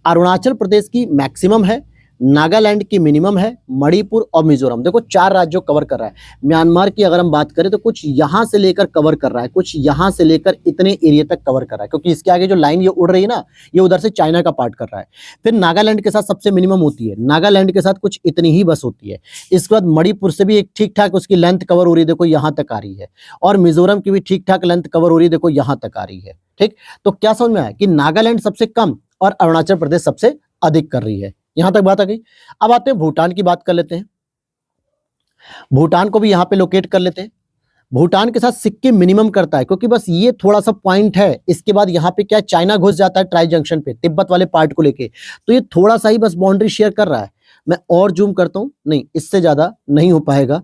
अरुणाचल प्रदेश की मैक्सिमम है, नागालैंड की मिनिमम है, मणिपुर और मिजोरम, देखो 4 राज्यों कवर कर रहा है। म्यांमार की अगर हम बात करें तो कुछ यहां से लेकर कवर कर रहा है, कुछ यहां से लेकर इतने एरिया तक कवर कर रहा है, क्योंकि इसके आगे जो लाइन ये उड़ रही है ना, ये उधर से चाइना का पार्ट कर रहा है। फिर नागालैंड के साथ सबसे मिनिमम होती है, नागालैंड के साथ कुछ इतनी ही बस होती है। इसके बाद मणिपुर से भी एक ठीक ठाक उसकी लेंथ कवर हो रही है, देखो यहां तक आ रही है, और मिजोरम की भी ठीक ठाक लेंथ कवर हो रही है, देखो यहां तक आ रही है। ठीक, तो क्या समझ में आया कि नागालैंड सबसे कम और अरुणाचल प्रदेश सबसे अधिक कर रही है। यहां तक बात आ गई। अब आते हैं भूटान की बात कर लेते हैं, भूटान को भी यहां पे लोकेट कर लेते हैं। भूटान के साथ सिक्किम मिनिमम करता है, क्योंकि बस ये थोड़ा सा पॉइंट है, इसके बाद यहाँ पे क्या चाइना घुस जाता है ट्राई जंक्शन पे, तिब्बत वाले पार्ट को लेके, तो ये थोड़ा सा ही बस बाउंड्री शेयर कर रहा है। मैं और जूम करता हूं, नहीं इससे ज्यादा नहीं हो पाएगा,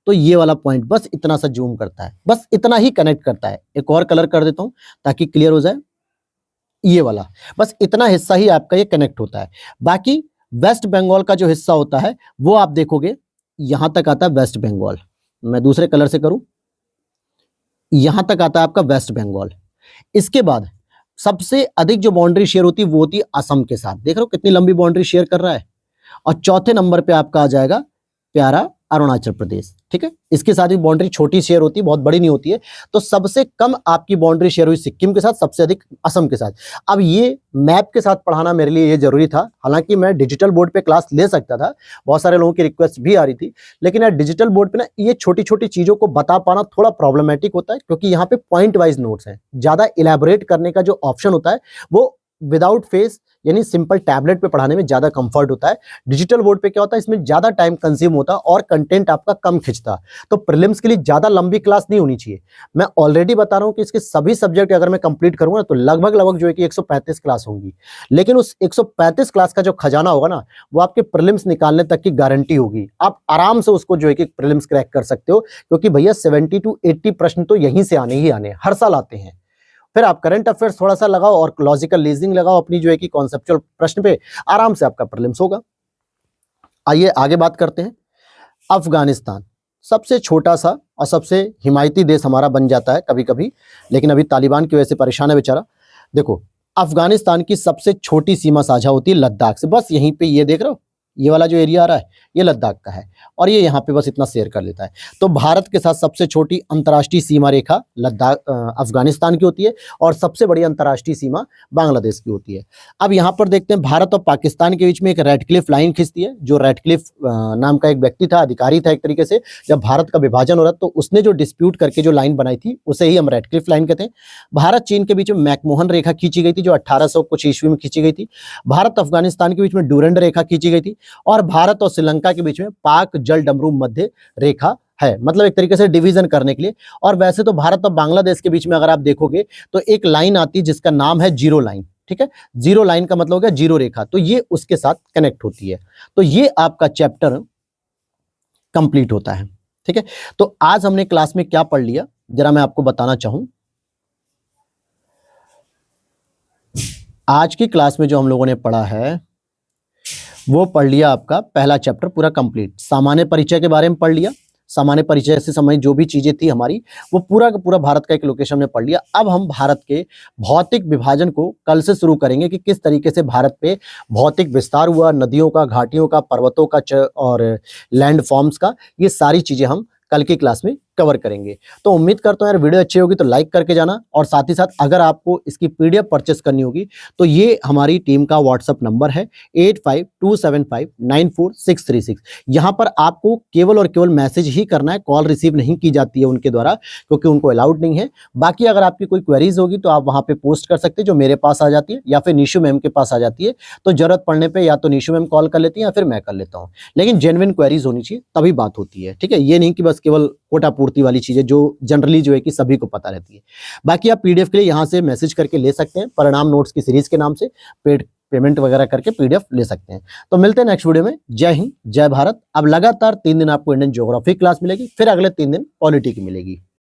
तो ये वाला पॉइंट बस इतना सा जूम करता है, बस इतना ही कनेक्ट करता है। एक और कलर कर देता हूं ताकि क्लियर हो जाए, ये वाला बस इतना हिस्सा ही आपका ये कनेक्ट होता है। बाकी वेस्ट बंगाल का जो हिस्सा होता है वो आप देखोगे यहां तक आता है वेस्ट बंगाल, मैं दूसरे कलर से करूं, यहां तक आता है आपका वेस्ट बंगाल। इसके बाद सबसे अधिक जो बाउंड्री शेयर होती है वो होती है असम के साथ, देख रहे हो कितनी लंबी बाउंड्री शेयर कर रहा है। और चौथे नंबर पे आपका आ जाएगा प्यारा अरुणाचल प्रदेश। ठीक है, इसके साथ ही बाउंड्री छोटी शेयर होती है, बहुत बड़ी नहीं होती है। तो सबसे कम आपकी बाउंड्री शेयर हुई सिक्किम के साथ, सबसे अधिक असम के साथ। अब ये मैप के साथ पढ़ाना मेरे लिए ये जरूरी था, हालांकि मैं डिजिटल बोर्ड पे क्लास ले सकता था, बहुत सारे लोगों की रिक्वेस्ट भी आ रही थी, लेकिन यार डिजिटल बोर्ड पे ना ये छोटी छोटी चीजों को बता पाना थोड़ा प्रॉब्लमेटिक होता है, क्योंकि यहाँ पे पॉइंट वाइज नोट्स हैं, ज्यादा इलेबोरेट करने का जो ऑप्शन होता है वो विदाउट फेस यानी सिंपल टैबलेट पे पढ़ाने में ज़्यादा कंफर्ट होता है। डिजिटल बोर्ड पे क्या होता है, इसमें ज़्यादा टाइम कंज्यूम होता है और कंटेंट आपका कम खिंचता। तो प्रीलिम्स के लिए ज़्यादा लंबी क्लास नहीं होनी चाहिए। मैं ऑलरेडी बता रहा हूँ कि इसके सभी सब्जेक्ट अगर मैं कंप्लीट करूँगा तो लगभग जो है कि 135 क्लास होंगी। लेकिन उस 135 क्लास का जो खजाना होगा ना, वो आपके प्रीलिम्स निकालने तक की गारंटी होगी। आप आराम से उसको जो है कि प्रीलिम्स क्रैक कर सकते हो, क्योंकि भैया 70 to 80 प्रश्न तो यहीं से आने ही आने, हर साल आते हैं। फिर आप करंट अफेयर्स थोड़ा सा लगाओ और लॉजिकल रीजनिंग लगाओ अपनी जो है कि कॉन्सेप्चुअल प्रश्न पे, आराम से आपका प्रीलिम्स होगा। आइए आगे बात करते हैं। अफगानिस्तान सबसे छोटा सा और सबसे हिमायती देश हमारा बन जाता है कभी कभी, लेकिन अभी तालिबान की वजह से परेशान है बेचारा। देखो, अफगानिस्तान की सबसे छोटी सीमा साझा होती है लद्दाख से। बस यहीं पे ये देख रहे हो, ये वाला जो एरिया आ रहा है ये लद्दाख का है, और ये यहाँ पे बस इतना शेयर कर लेता है। तो भारत के साथ सबसे छोटी अंतर्राष्ट्रीय सीमा रेखा लद्दाख अफगानिस्तान की होती है, और सबसे बड़ी अंतर्राष्ट्रीय सीमा बांग्लादेश की होती है। अब यहाँ पर देखते हैं, भारत और पाकिस्तान के बीच में एक रेडक्लिफ लाइन खिंचती है। जो रेडक्लिफ नाम का एक व्यक्ति था, अधिकारी था एक तरीके से, जब भारत का विभाजन हो रहा तो उसने जो डिस्प्यूट करके जो लाइन बनाई थी उसे ही हम रेडक्लिफ लाइन कहते हैं। भारत चीन के बीच में मैकमोहन रेखा खींची गई थी, जो 1800 कुछ ईस्वी में खींची गई थी। भारत अफगानिस्तान के बीच में डूरंड रेखा खींची गई थी, और भारत और श्रीलंका के बीच में पाक जल डमरू मध्य रेखा है, मतलब एक तरीके से डिवीजन करने के लिए। और वैसे तो भारत और बांग्लादेश के बीच में अगर आप देखोगे तो एक लाइन आती है जिसका नाम है जीरो लाइन। ठीक है, जीरो लाइन का मतलब हो गया जीरो रेखा, तो ये उसके साथ कनेक्ट होती है। तो ये आपका चैप्टर कंप्लीट होता है। ठीक है, तो आज हमने क्लास में क्या पढ़ लिया जरा मैं आपको बताना चाहूं। आज की क्लास में जो हम लोगों ने पढ़ा है वो पढ़ लिया आपका पहला चैप्टर पूरा कंप्लीट। सामान्य परिचय के बारे में पढ़ लिया, सामान्य परिचय से संबंधित जो भी चीजें थी हमारी, वो पूरा का पूरा भारत का एक लोकेशन में पढ़ लिया। अब हम भारत के भौतिक विभाजन को कल से शुरू करेंगे कि किस तरीके से भारत पे भौतिक विस्तार हुआ, नदियों का, घाटियों का, पर्वतों का और लैंड फॉर्म्स का, ये सारी चीजें हम कल की क्लास में कवर करेंगे। तो उम्मीद करता हूँ यार वीडियो अच्छी होगी तो लाइक करके जाना, और साथ ही साथ अगर आपको इसकी पीडीएफ परचेस करनी होगी तो ये हमारी टीम का व्हाट्सएप नंबर है 8527594636। यहाँ पर आपको केवल और केवल मैसेज ही करना है, कॉल रिसीव नहीं की जाती है उनके द्वारा, क्योंकि उनको अलाउड नहीं है। बाकी अगर आपकी कोई क्वेरीज होगी तो आप वहाँ पे पोस्ट कर सकते हैं, जो मेरे पास आ जाती है या फिर निशु मैम के पास आ जाती है। तो जरूरत पड़ने पर या तो निशु मैम कॉल कर लेती है या फिर मैं कर लेता हूँ, लेकिन जेन्युइन क्वेरीज होनी चाहिए तभी बात होती है। ठीक है, ये नहीं कि बस केवल कोटा पूर्ति वाली चीजें जो जनरली जो है कि सभी को पता रहती है। बाकी आप पीडीएफ के लिए यहां से मैसेज करके ले सकते हैं, परिणाम नोट्स की सीरीज के नाम से पेमेंट वगैरह करके पीडीएफ ले सकते हैं। तो मिलते हैं नेक्स्ट वीडियो में। जय हिंद, जय भारत। अब लगातार 3 दिन आपको इंडियन ज्योग्राफी क्लास मिलेगी, फिर अगले 3 दिन पॉलिटी की मिलेगी।